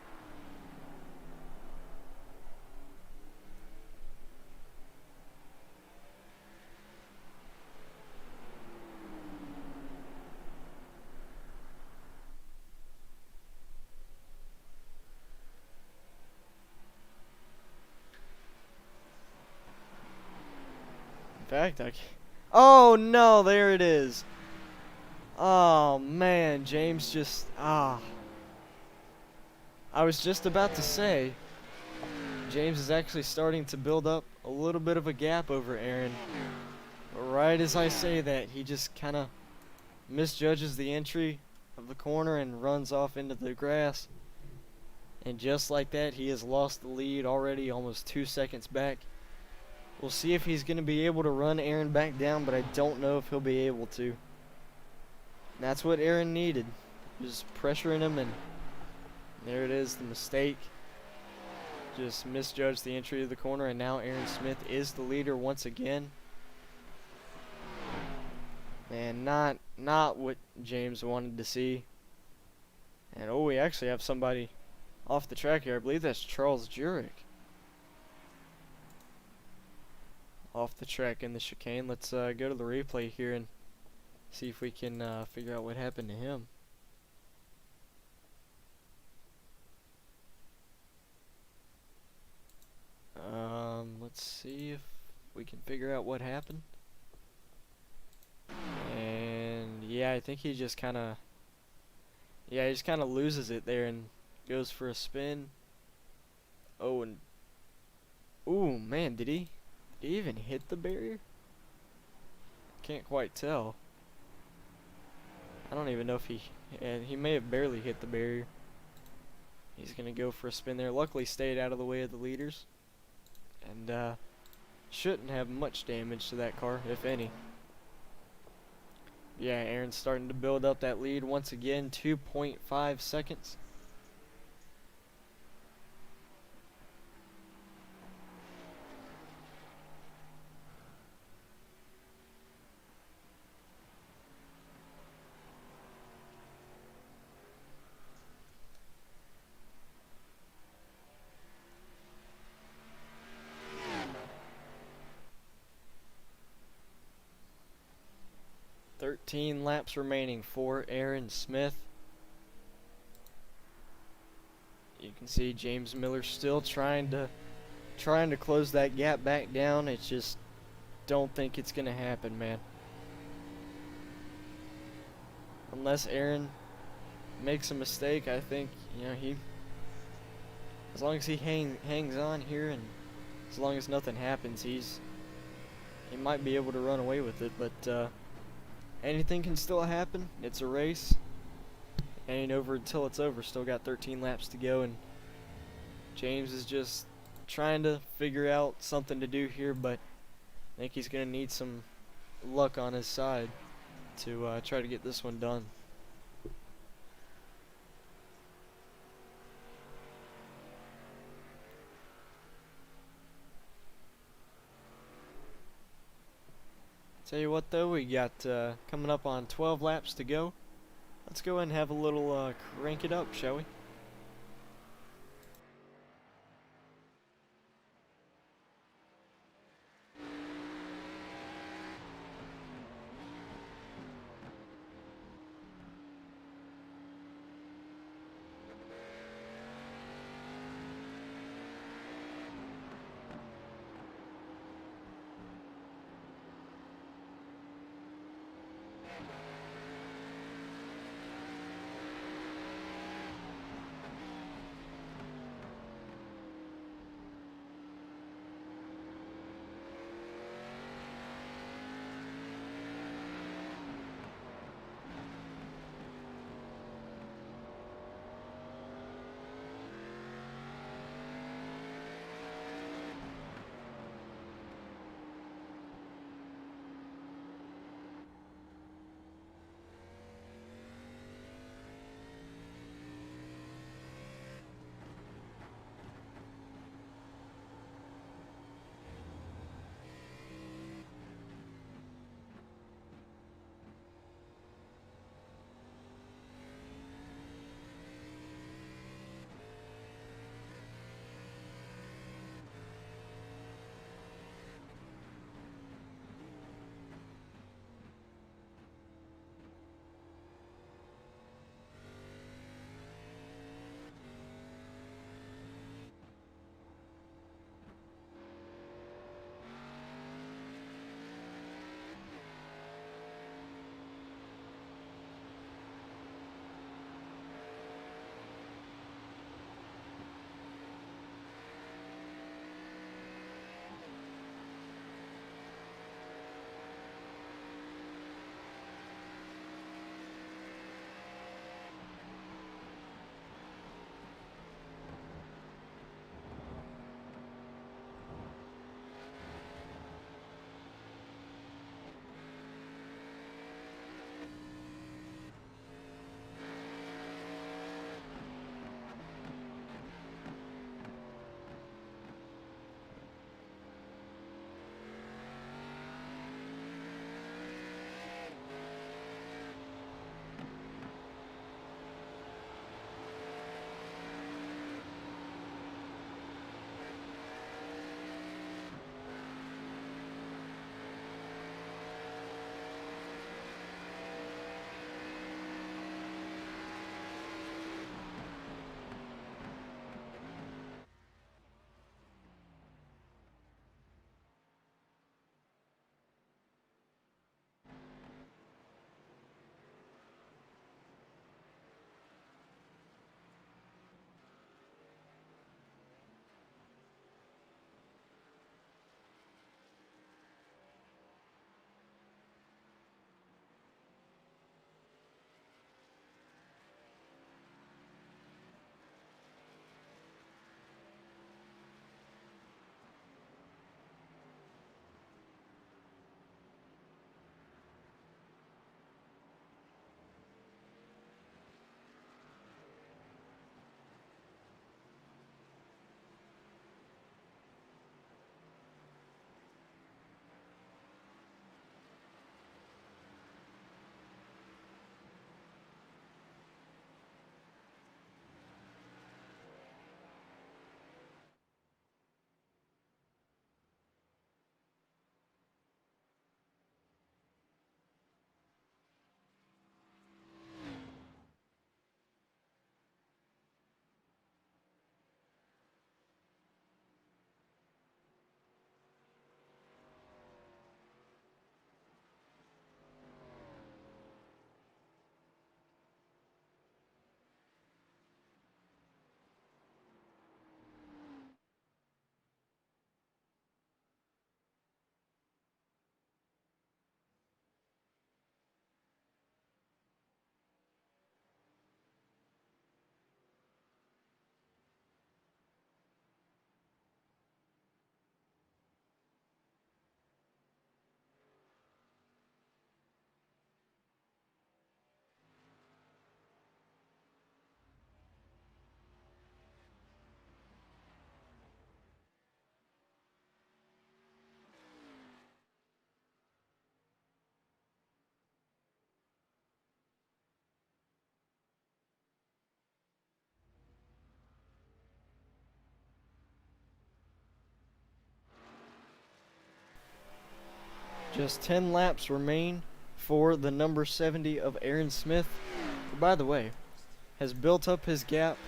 In fact, oh no, there it is. Oh man, James just I was just about to say James is actually starting to build up a little bit of a gap over Aaron. But right as I say that, he just kind of misjudges the entry of the corner and runs off into the grass. And just like that, he has lost the lead already, almost 2 seconds back. We'll see if he's going to be able to run Aaron back down, but I don't know if he'll be able to. And that's what Aaron needed, just pressuring him, and there it is, the mistake. Just misjudged the entry of the corner, and now Aaron Smith is the leader once again. And not what James wanted to see. And oh, we actually have somebody off the track here. I believe that's Charles Jurek. Off the track in the chicane. Let's go to the replay here and see if we can figure out what happened to him. Let's see if we can figure out what happened. And yeah, I think he just kind of loses it there and goes for a spin. Oh, and ooh, man, did he even hit the barrier? Can't quite tell. I don't even know if he may have barely hit the barrier. He's gonna go for a spin there. Luckily stayed out of the way of the leaders, and shouldn't have much damage to that car, if any. Yeah, Aaron's starting to build up that lead once again. 2.5 seconds. Thirteen laps remaining for Aaron Smith. You can see James Miller still trying to close that gap back down. It's just don't think it's gonna happen, man. Unless Aaron makes a mistake, I think, you know, as long as he hangs on here and as long as nothing happens, he might be able to run away with it, but anything can still happen. It's a race. Ain't over until it's over. Still got 13 laps to go, and James is just trying to figure out something to do here, but I think he's going to need some luck on his side to try to get this one done. Tell you what though, we got coming up on 12 laps to go. Let's go ahead and have a little crank it up, shall we? Just 10 laps remain for the number 70 of Aaron Smith, who, by the way, has built up his gap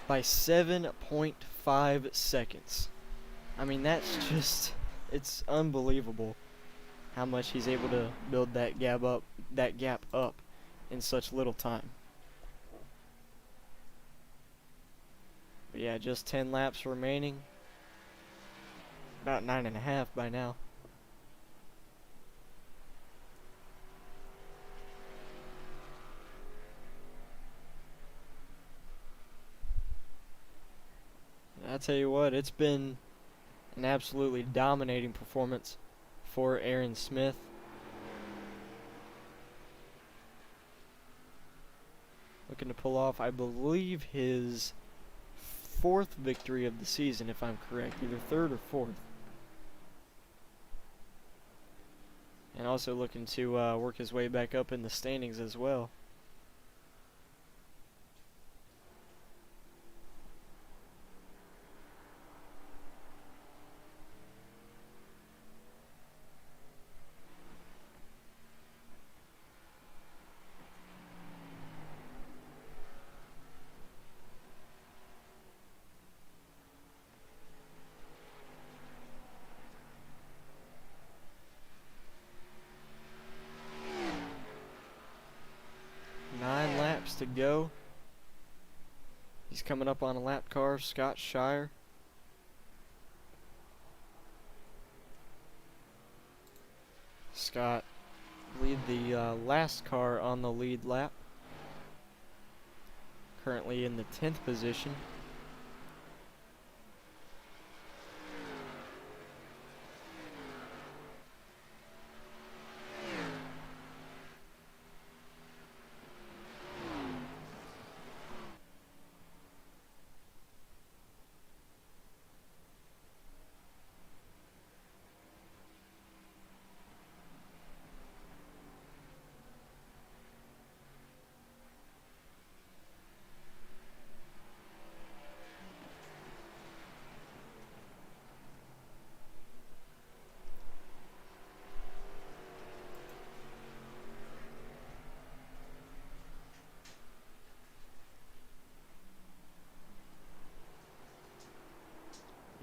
by 7.5 seconds. I mean, that's just, it's unbelievable how much he's able to build that gap up in such little time. But yeah, just 10 laps remaining. About 9.5 by now. I tell you what, it's been an absolutely dominating performance for Aaron Smith. Looking to pull off, I believe, his 4th victory of the season, if I'm correct. Either 3rd or 4th. And also looking to work his way back up in the standings as well. To go. He's coming up on a lap car, Scott Shire. Scott lead the last car on the lead lap. Currently in the 10th position.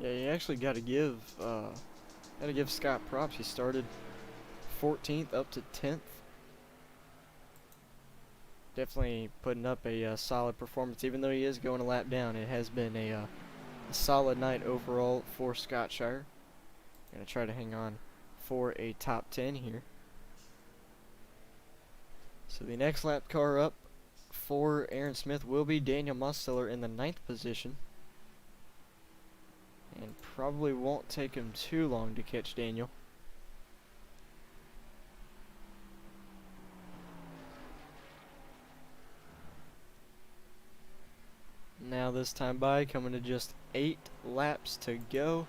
Yeah, you actually got to give Scott props. He started 14th up to 10th. Definitely putting up a solid performance, even though he is going a lap down. It has been a solid night overall for Scott Shire. Gonna try to hang on for a top 10 here. So the next lap car up for Aaron Smith will be Daniel Mosteller in the 9th position. And probably won't take him too long to catch Daniel. Now this time by, coming to just 8 laps to go.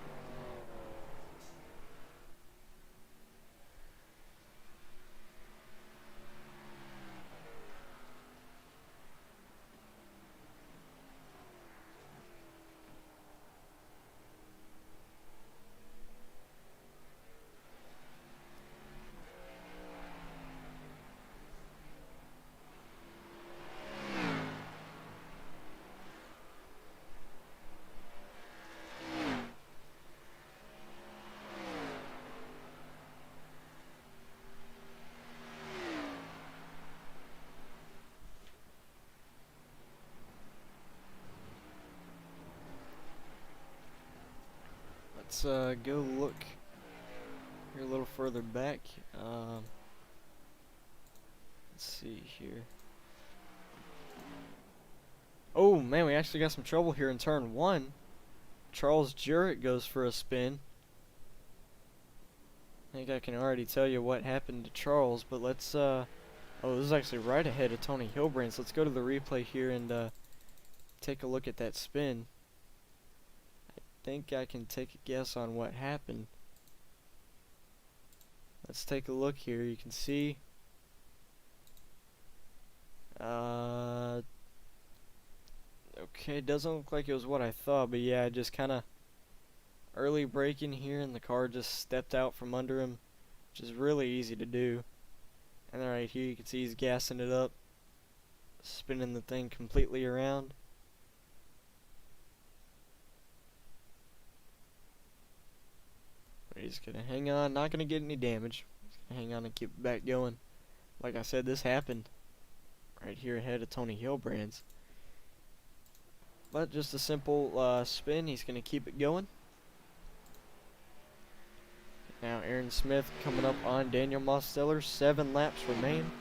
Let's go look here a little further back. Let's see here. Oh man, we actually got some trouble here in turn 1. Charles Jurek goes for a spin. I think I can already tell you what happened to Charles, but let's oh, this is actually right ahead of Tony Hilbrand, so let's go to the replay here and take a look at that spin. Think I can take a guess on what happened. Let's take a look here. You can see okay, doesn't look like it was what I thought, but yeah, just kind of early braking here and the car just stepped out from under him which is really easy to do. And then right here you can see he's gassing it up, spinning the thing completely around. But he's gonna hang on, not gonna get any damage. He's gonna hang on and keep it back going. Like I said, this happened right here ahead of Tony Hilbrand's. But just a simple spin, he's gonna keep it going. Now Aaron Smith coming up on Daniel Mosteller. 7 laps remain.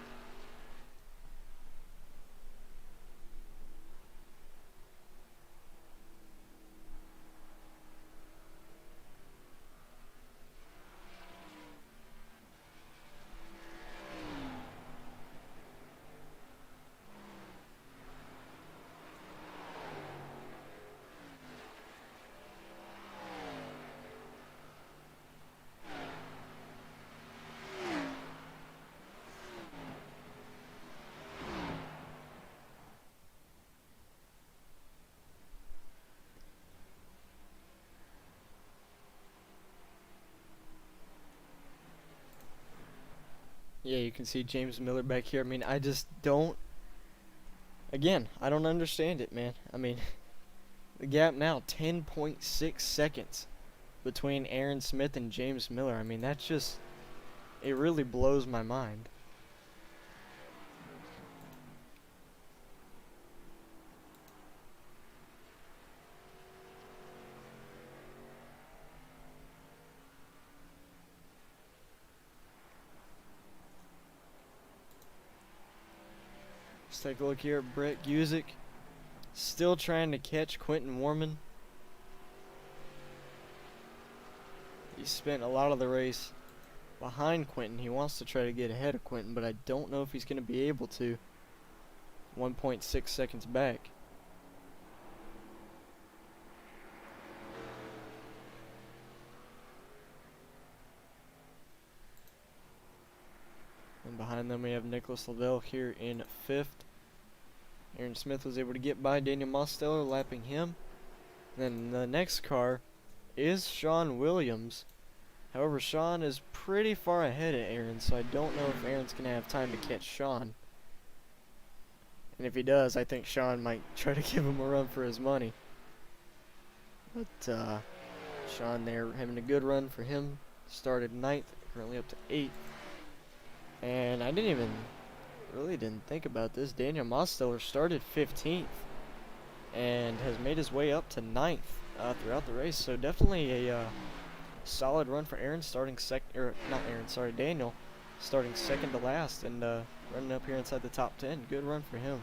Yeah, you can see James Miller back here. I mean, I just don't, again, I don't understand it, man. I mean, the gap now, 10.6 seconds between Aaron Smith and James Miller. I mean, that's just, it really blows my mind. Let's take a look here at Brett Guzik. Still trying to catch Quentin Warman. He spent a lot of the race behind Quentin. He wants to try to get ahead of Quentin, but I don't know if he's going to be able to. 1.6 seconds back. And behind them we have Nicholas Lavelle here in 5th. Aaron Smith was able to get by Daniel Mosteller, lapping him. Then the next car is Sean Williams. However, Sean is pretty far ahead of Aaron, so I don't know if Aaron's going to have time to catch Sean. And if he does, I think Sean might try to give him a run for his money. But Sean there having a good run for him. Started 9th, currently up to 8th. And I really didn't think about this. Daniel Mosteller started 15th and has made his way up to 9th throughout the race. So definitely a solid run for Aaron, starting second, or not Aaron, sorry, Daniel, starting second to last and running up here inside the top 10. Good run for him.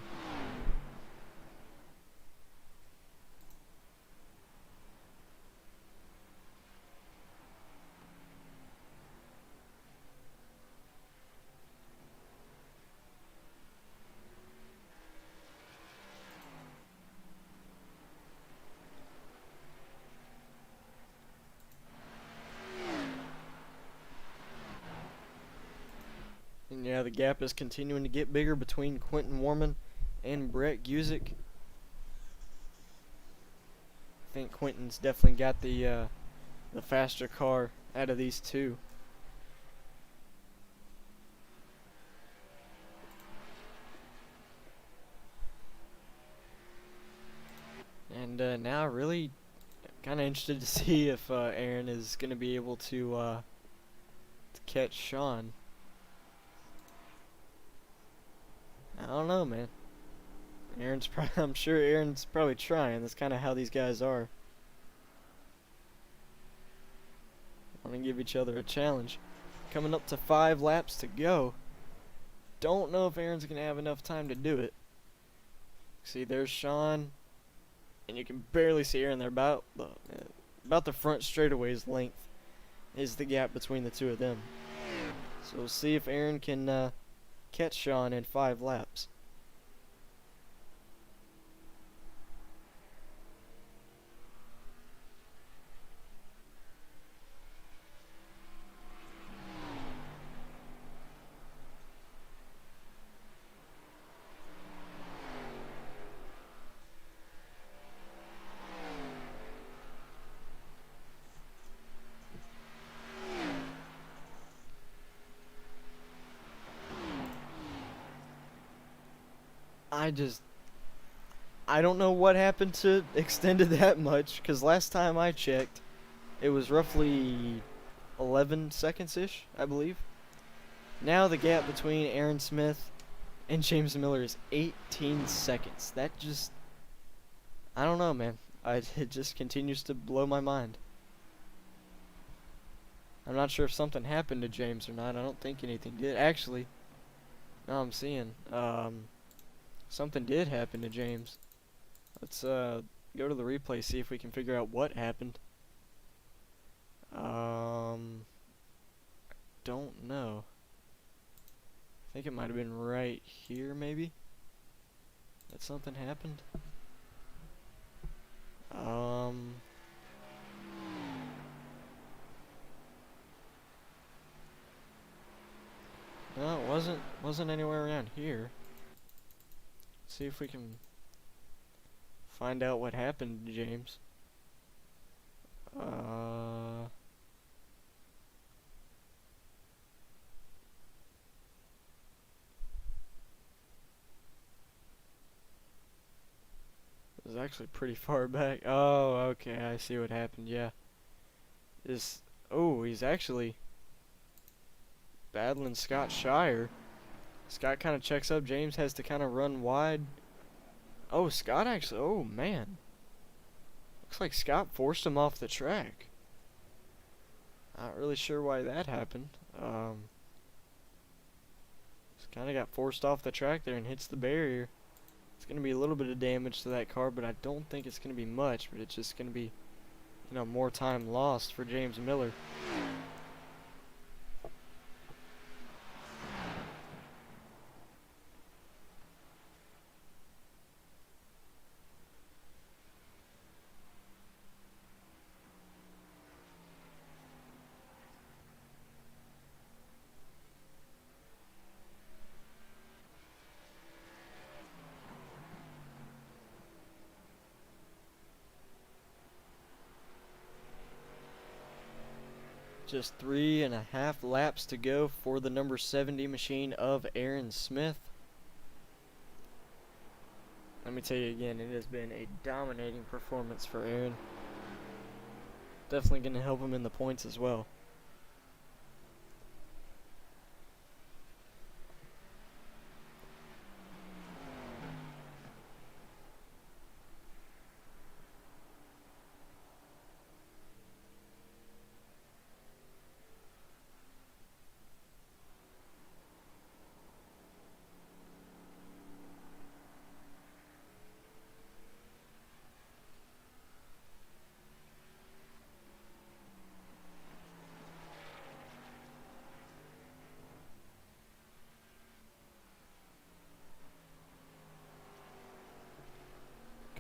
And yeah, the gap is continuing to get bigger between Quentin Warman and Brett Guzik. I think Quentin's definitely got the faster car out of these two. And now really kind of interested to see if Aaron is going to be able to catch Sean. I don't know, man. I'm sure Aaron's probably trying. That's kind of how these guys are. Want to give each other a challenge. Coming up to 5 laps to go. Don't know if Aaron's going to have enough time to do it. See, there's Sean. And you can barely see Aaron there. About the front straightaway's length is the gap between the two of them. So we'll see if Aaron can catch Sean in 5 laps. I just I don't know what happened to extend it that much, because last time I checked, it was roughly 11 seconds ish, I believe. Now the gap between Aaron Smith and James Miller is 18 seconds. That just, I don't know, man. It just continues to blow my mind. I'm not sure if something happened to James or not. I don't think anything did. Actually, now I'm seeing, something did happen to James. Let's go to the replay, see if we can figure out what happened. Don't know. I think it might have been right here, maybe. That something happened. No, it wasn't anywhere around here. See if we can find out what happened to James. It was actually pretty far back. Oh, okay, I see what happened. Yeah. He's actually battling Scott Shire. Scott kind of checks up. James has to kind of run wide. Oh, Scott actually. Oh, man. Looks like Scott forced him off the track. Not really sure why that happened. Just kind of got forced off the track there and hits the barrier. It's going to be a little bit of damage to that car, but I don't think it's going to be much. But it's just going to be, more time lost for James Miller. Just 3.5 laps to go for the number 70 machine of Aaron Smith. Let me tell you again, it has been a dominating performance for Aaron. Definitely going to help him in the points as well.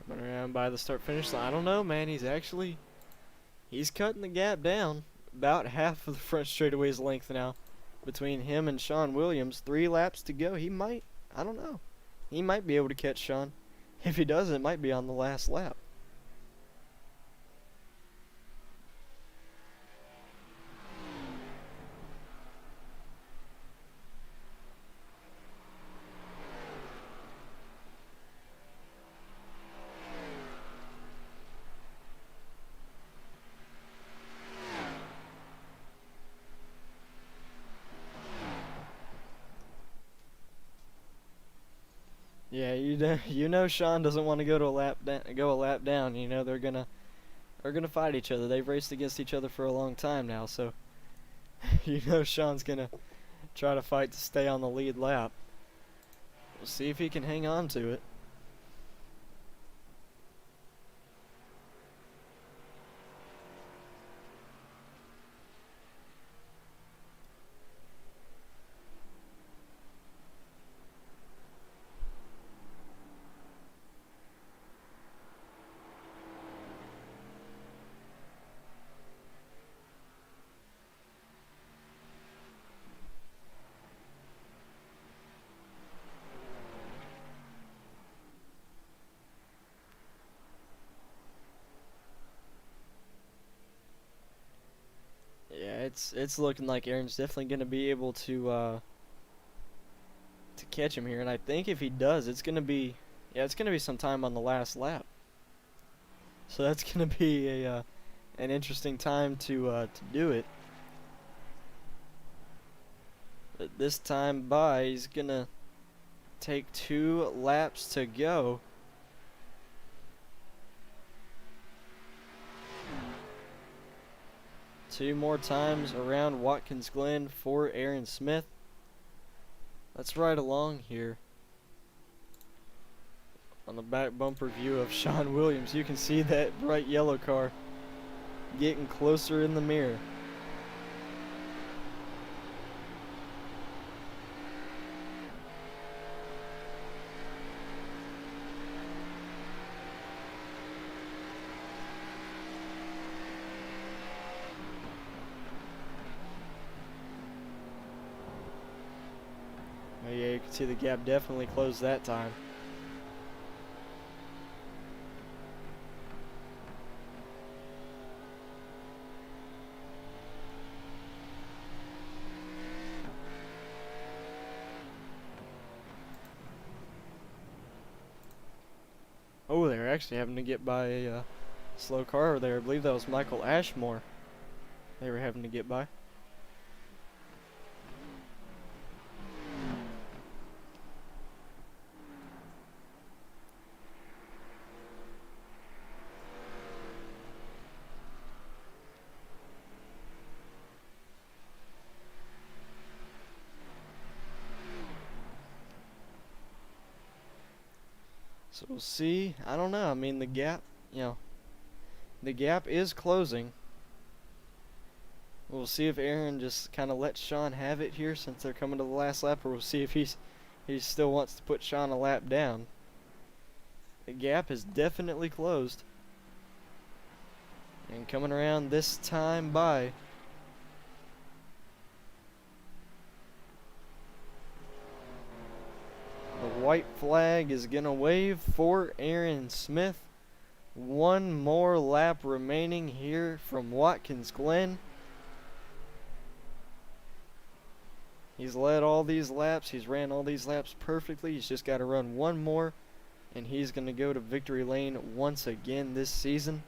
Coming around by the start finish line. I don't know, man. He's cutting the gap down. About half of the front straightaway's length now between him and Sean Williams. 3 laps to go. I don't know. He might be able to catch Sean. If he doesn't, it might be on the last lap. Yeah, Sean doesn't want to go a lap down. They're gonna fight each other. They've raced against each other for a long time now, so Sean's gonna try to fight to stay on the lead lap. We'll see if he can hang on to it. Yeah, it's looking like Aaron's definitely going to be able to catch him here, and I think if he does, it's gonna be, yeah, it's gonna be sometime on the last lap. So that's gonna be a an interesting time to do it. But this time by, he's gonna take 2 laps to go. Two more times around Watkins Glen for Aaron Smith. Let's ride along here. On the back bumper view of Sean Williams, you can see that bright yellow car getting closer in the mirror. Oh yeah, you can see the gap definitely closed that time. Oh, they're actually having to get by a slow car over there. I believe that was Michael Ashmore they were having to get by. So we'll see. I don't know. I mean, the gap, the gap is closing. We'll see if Aaron just kind of lets Sean have it here since they're coming to the last lap, or we'll see if he still wants to put Sean a lap down. The gap is definitely closed. And coming around this time by, the white flag is going to wave for Aaron Smith. One more lap remaining here from Watkins Glen. He's led all these laps. He's ran all these laps perfectly. He's just got to run one more, and he's going to go to victory lane once again this season.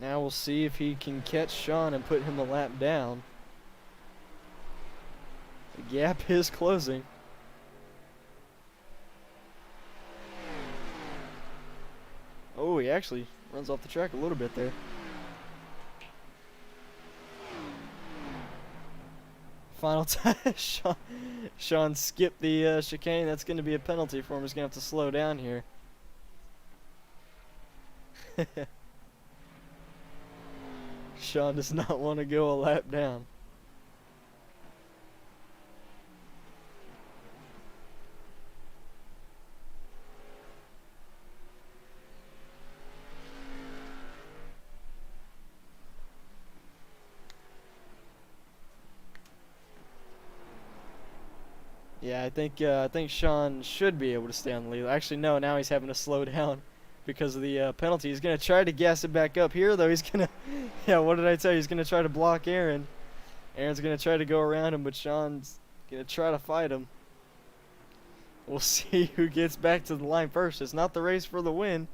Now we'll see if he can catch Sean and put him a lap down. The gap is closing. Oh, he actually runs off the track a little bit there. Final time. Sean skipped the chicane. That's going to be a penalty for him. He's going to have to slow down here. Sean does not want to go a lap down. Yeah, I think Sean should be able to stay on the lead. Actually, no. Now he's having to slow down because of the penalty. He's gonna try to gas it back up here, though. He's gonna, yeah. What did I tell you? He's gonna try to block Aaron. Aaron's gonna try to go around him, but Sean's gonna try to fight him. We'll see who gets back to the line first. It's not the race for the win,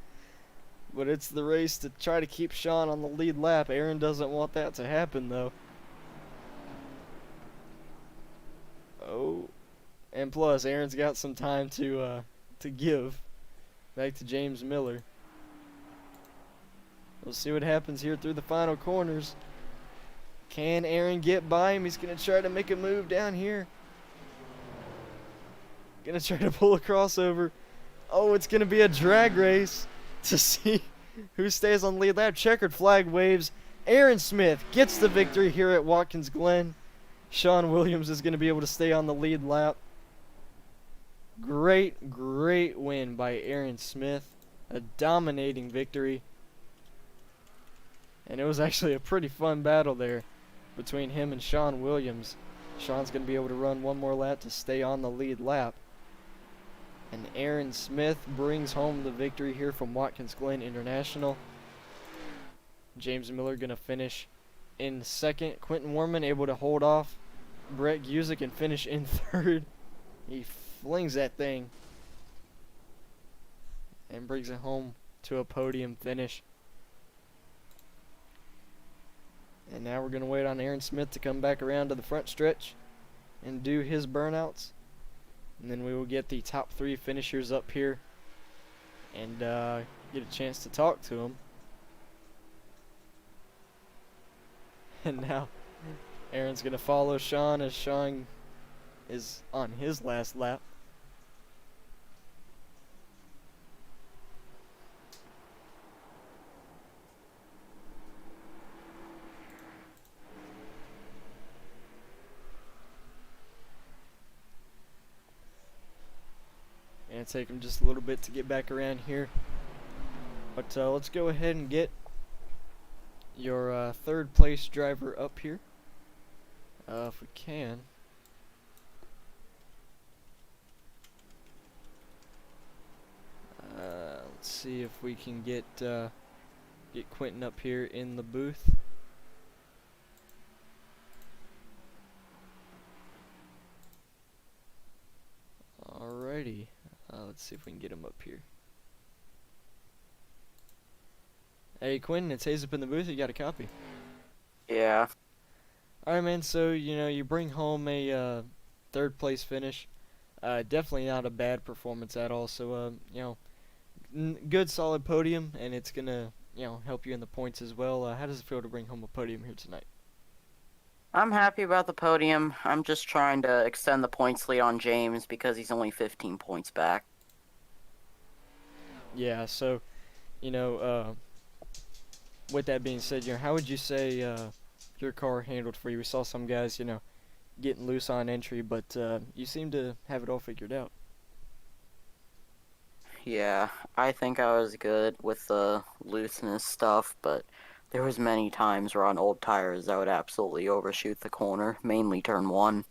but it's the race to try to keep Sean on the lead lap. Aaron doesn't want that to happen, though. Oh. And plus, Aaron's got some time to give back to James Miller. We'll see what happens here through the final corners. Can Aaron get by him? He's going to try to make a move down here. Going to try to pull a crossover. Oh, it's going to be a drag race to see who stays on the lead lap. Checkered flag waves. Aaron Smith gets the victory here at Watkins Glen. Sean Williams is going to be able to stay on the lead lap. Great win by Aaron Smith. A dominating victory. And it was actually a pretty fun battle there between him and Sean Williams. Sean's going to be able to run one more lap to stay on the lead lap. And Aaron Smith brings home the victory here from Watkins Glen International. James Miller going to finish in second. Quentin Warman able to hold off Brett Guzik can finish in third. He flings that thing and brings it home to a podium finish. And now we're going to wait on Aaron Smith to come back around to the front stretch and do his burnouts. And then we will get the top 3 finishers up here and get a chance to talk to them. And now Aaron's going to follow Sean as Sean is on his last lap. And it'll take him just a little bit to get back around here. But let's go ahead and get your third place driver up here. If we can. Let's see if we can get Quentin up here in the booth. Alrighty, let's see if we can get him up here. Hey Quentin, it's Hayes up in the booth. You got a copy? Yeah. Alright, man. So you bring home a third place finish. Definitely not a bad performance at all. So good solid podium, and it's gonna help you in the points as well. How does it feel to bring home a podium here tonight? I'm happy about the podium. I'm just trying to extend the points lead on James because he's only 15 points back. Yeah. So with that being said, how would you say your car handled for you? We saw some guys getting loose on entry, but you seem to have it all figured out. Yeah, I think I was good with the looseness stuff, but there was many times where on old tires I would absolutely overshoot the corner, mainly turn 1.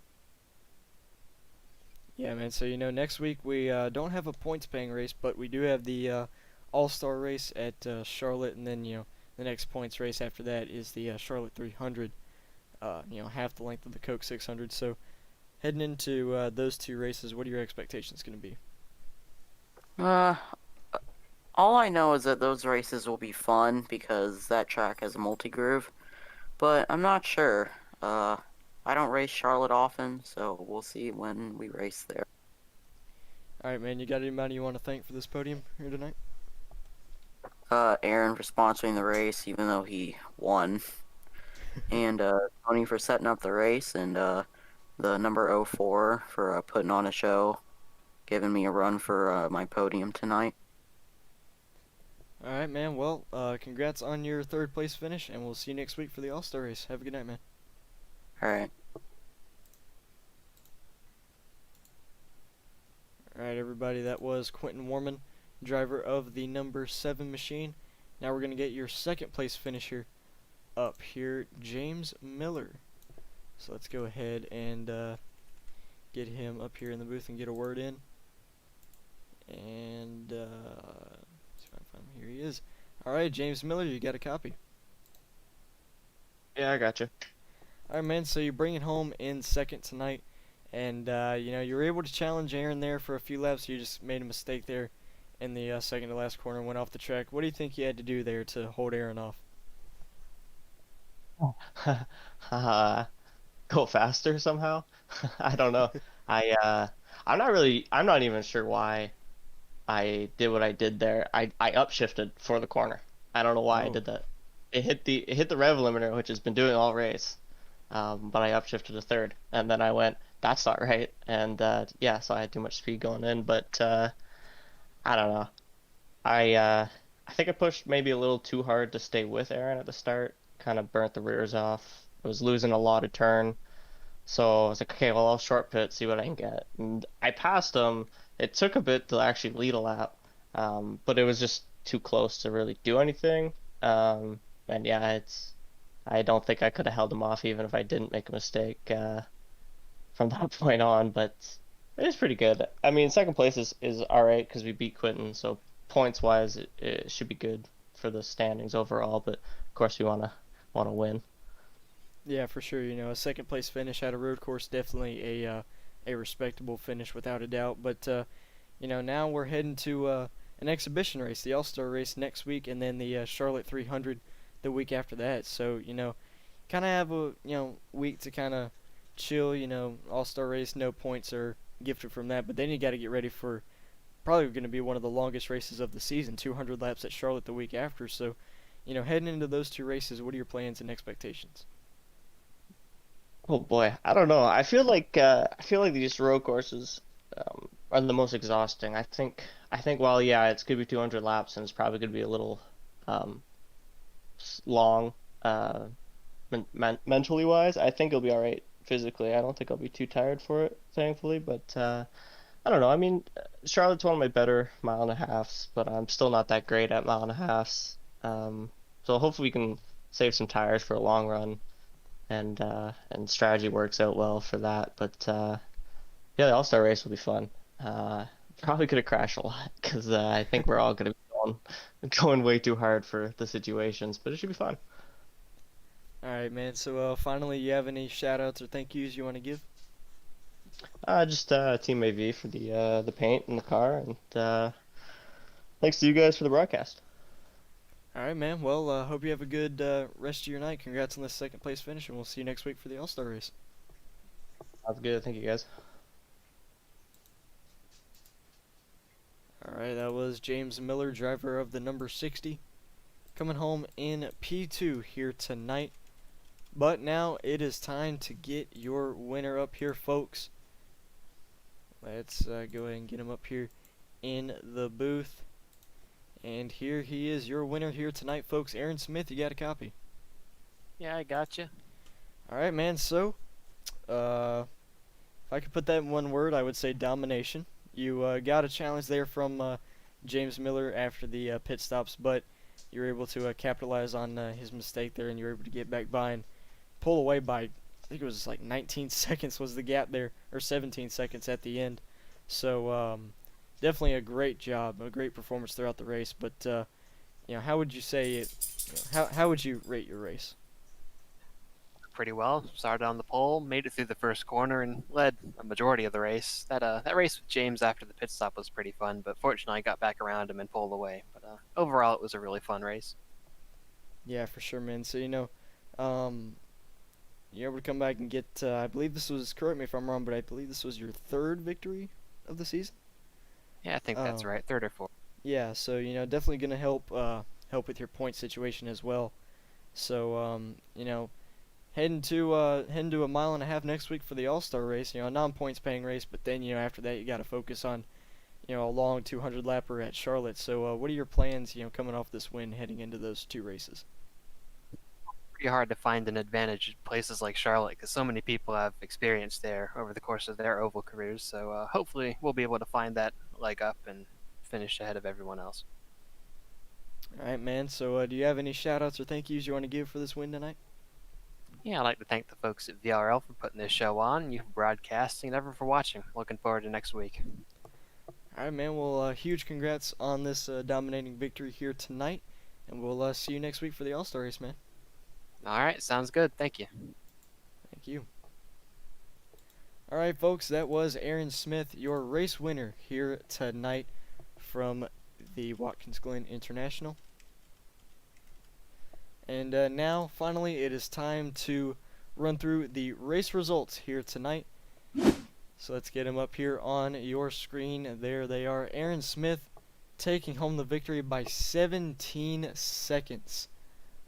Yeah, man. So next week we don't have a points paying race, but we do have the All-Star race at Charlotte, and then the next points race after that is the Charlotte 300. Half the length of the Coke 600. So heading into those 2 races, what are your expectations going to be? Uh, all I know is that those races will be fun because that track has a multi-groove, but I'm not sure. I don't race Charlotte often, so we'll see when we race there. Alright, man. You got anybody you want to thank for this podium here tonight? Aaron for sponsoring the race, even though he won. And Tony for setting up the race, and the number 04 for putting on a show, giving me a run for my podium tonight. Alright, man. Well, congrats on your third place finish, and we'll see you next week for the All-Star race. Have a good night, man. Alright. Alright, everybody. That was Quentin Warman, driver of the number 7 machine. Now we're going to get your second place finisher up here, James Miller. So let's go ahead and get him up here in the booth and get a word in. And see if I can find him. Here he is. Alright, James Miller, you got a copy? Yeah, I got you. Alright, man, so you bring it home in second tonight. And, you were able to challenge Aaron there for a few laps. You just made a mistake there in the second to last corner and went off the track. What do you think you had to do there to hold Aaron off? Go faster somehow. I don't know. I'm not even sure why I did what I did there. I upshifted for the corner. I don't know why I did that. It hit the rev limiter, which has been doing all race. But I upshifted to third, and then I went, that's not right. And yeah, so I had too much speed going in, but I don't know. I think I pushed maybe a little too hard to stay with Aaron at the start. Kind of burnt the rears off. I was losing a lot of turn. So I was like, okay, well, I'll short pit, see what I can get. And I passed him. It took a bit to actually lead a lap, but it was just too close to really do anything. And yeah, I don't think I could have held him off even if I didn't make a mistake from that point on, but it is pretty good. I mean, second place is all right because we beat Quentin, so points-wise, it should be good for the standings overall, but of course we want to win. Yeah, for sure. A second place finish at a road course, definitely a respectable finish without a doubt. But now we're heading to an exhibition race, the All Star race next week, and then the Charlotte 300 the week after that. So kind of have a week to kind of chill. All Star race, no points are gifted from that. But then you got to get ready for probably going to be one of the longest races of the season, 200 laps at Charlotte the week after. So heading into those two races, what are your plans and expectations? Oh boy, I don't know. I feel like these road courses are the most exhausting. I think while yeah, it's gonna be 200 laps and it's probably gonna be a little um, long mentally wise. I think it'll be all right physically. I don't think I'll be too tired for it, thankfully. But I don't know. I mean, Charlotte's one of my better mile and a halves, but I'm still not that great at mile and a halves. So hopefully we can save some tires for a long run and strategy works out well for that. But yeah, the All-Star race will be fun. Probably gonna crash a lot because I think we're all gonna be going way too hard for the situations, but it should be fun. All right, man. So finally, you have any shout outs or thank yous you want to give? Just Team AV for the paint in the car, and thanks to you guys for the broadcast. All right, man. Well, hope you have a good rest of your night. Congrats on this second place finish, and we'll see you next week for the All Star race. Sounds good. Thank you guys. All right, that was James Miller, driver of the number 60, coming home in P2 here tonight. But now it is time to get your winner up here, folks. Let's go ahead and get him up here in the booth. And here he is, your winner here tonight, folks. Aaron Smith, you got a copy. Yeah, I gotcha. All right, man. So, if I could put that in one word, I would say domination. You got a challenge there from James Miller after the pit stops, but you were able to capitalize on his mistake there, and you were able to get back by and pull away by, I think it was like 19 seconds was the gap there, or 17 seconds at the end. So definitely a great job, a great performance throughout the race. But how would you say it? How would you rate your race? Pretty well. Started on the pole, made it through the first corner, and led a majority of the race. That race with James after the pit stop was pretty fun, but fortunately I got back around him and pulled away. But overall, it was a really fun race. Yeah, for sure, man. So you're able to come back and get. I believe this was. Correct me if I'm wrong, but I believe this was your third victory of the season. Yeah, I think that's right. Third or fourth. Yeah, so definitely gonna help with your point situation as well. So heading to a mile and a half next week for the All Star race. A non-points paying race, but then after that you got to focus on a long 200 lapper at Charlotte. So what are your plans? Coming off this win, heading into those two races. Pretty hard to find an advantage in places like Charlotte because so many people have experience there over the course of their oval careers. So hopefully we'll be able to find that leg up and finish ahead of everyone else. All right, man. So do you have any shout outs or thank yous you want to give for this win tonight? Yeah, I'd like to thank the folks at VRL for putting this show on, you for broadcasting, and everyone for watching. Looking forward to next week. All right, man. Well, huge congrats on this dominating victory here tonight, and we'll see you next week for the All Star race, man. All right, sounds good. Thank you. Thank you. All right, folks. That was Aaron Smith, your race winner here tonight from the Watkins Glen International. And now, finally, it is time to run through the race results here tonight. So let's get them up here on your screen. There they are. Aaron Smith taking home the victory by 17 seconds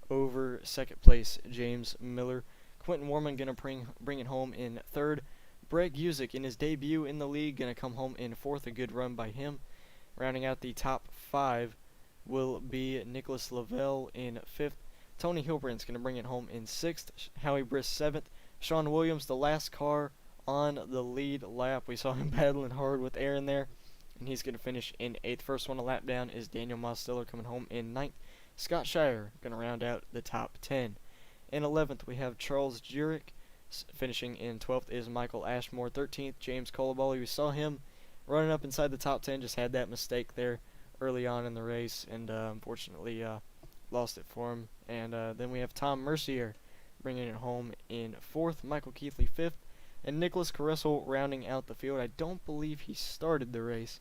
over second place James Miller. Quentin Warman going to bring it home in third. Brett Guzik in his debut in the league going to come home in fourth. A good run by him. Rounding out the top five will be Nicholas Lavelle in fifth. Tony Hilbrand's going to bring it home in sixth. Howie Briss seventh. Sean Williams, the last car on the lead lap. We saw him battling hard with Aaron there, and he's going to finish in eighth. First one a lap down is Daniel Mosteller coming home in ninth. Scott Shire going to round out the top 10. In 11th, we have Charles Jurek. Finishing in 12th is Michael Ashmore. 13th, James Colaboli. We saw him running up inside the top 10. Just had that mistake there early on in the race, and unfortunately lost it for him. And then we have Tom Mercier bringing it home in 4th, Michael Keithley 5th, and Nicholas Caressel rounding out the field. I don't believe he started the race,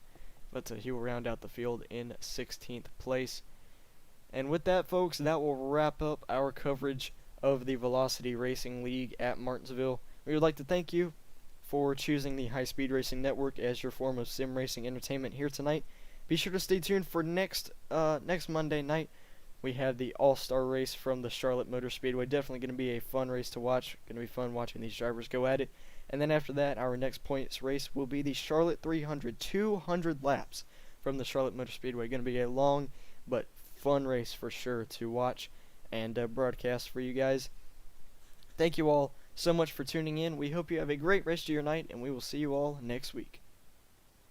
but he will round out the field in 16th place. And with that, folks, that will wrap up our coverage of the Velocity Racing League at Martinsville. We would like to thank you for choosing the High Speed Racing Network as your form of sim racing entertainment here tonight. Be sure to stay tuned for next Monday night. We have the All-Star race from the Charlotte Motor Speedway. Definitely going to be a fun race to watch. Going to be fun watching these drivers go at it. And then after that, our next points race will be the Charlotte 300, 200 laps from the Charlotte Motor Speedway. Going to be a long but fun race for sure to watch and broadcast for you guys. Thank you all so much for tuning in. We hope you have a great rest of your night, and we will see you all next week.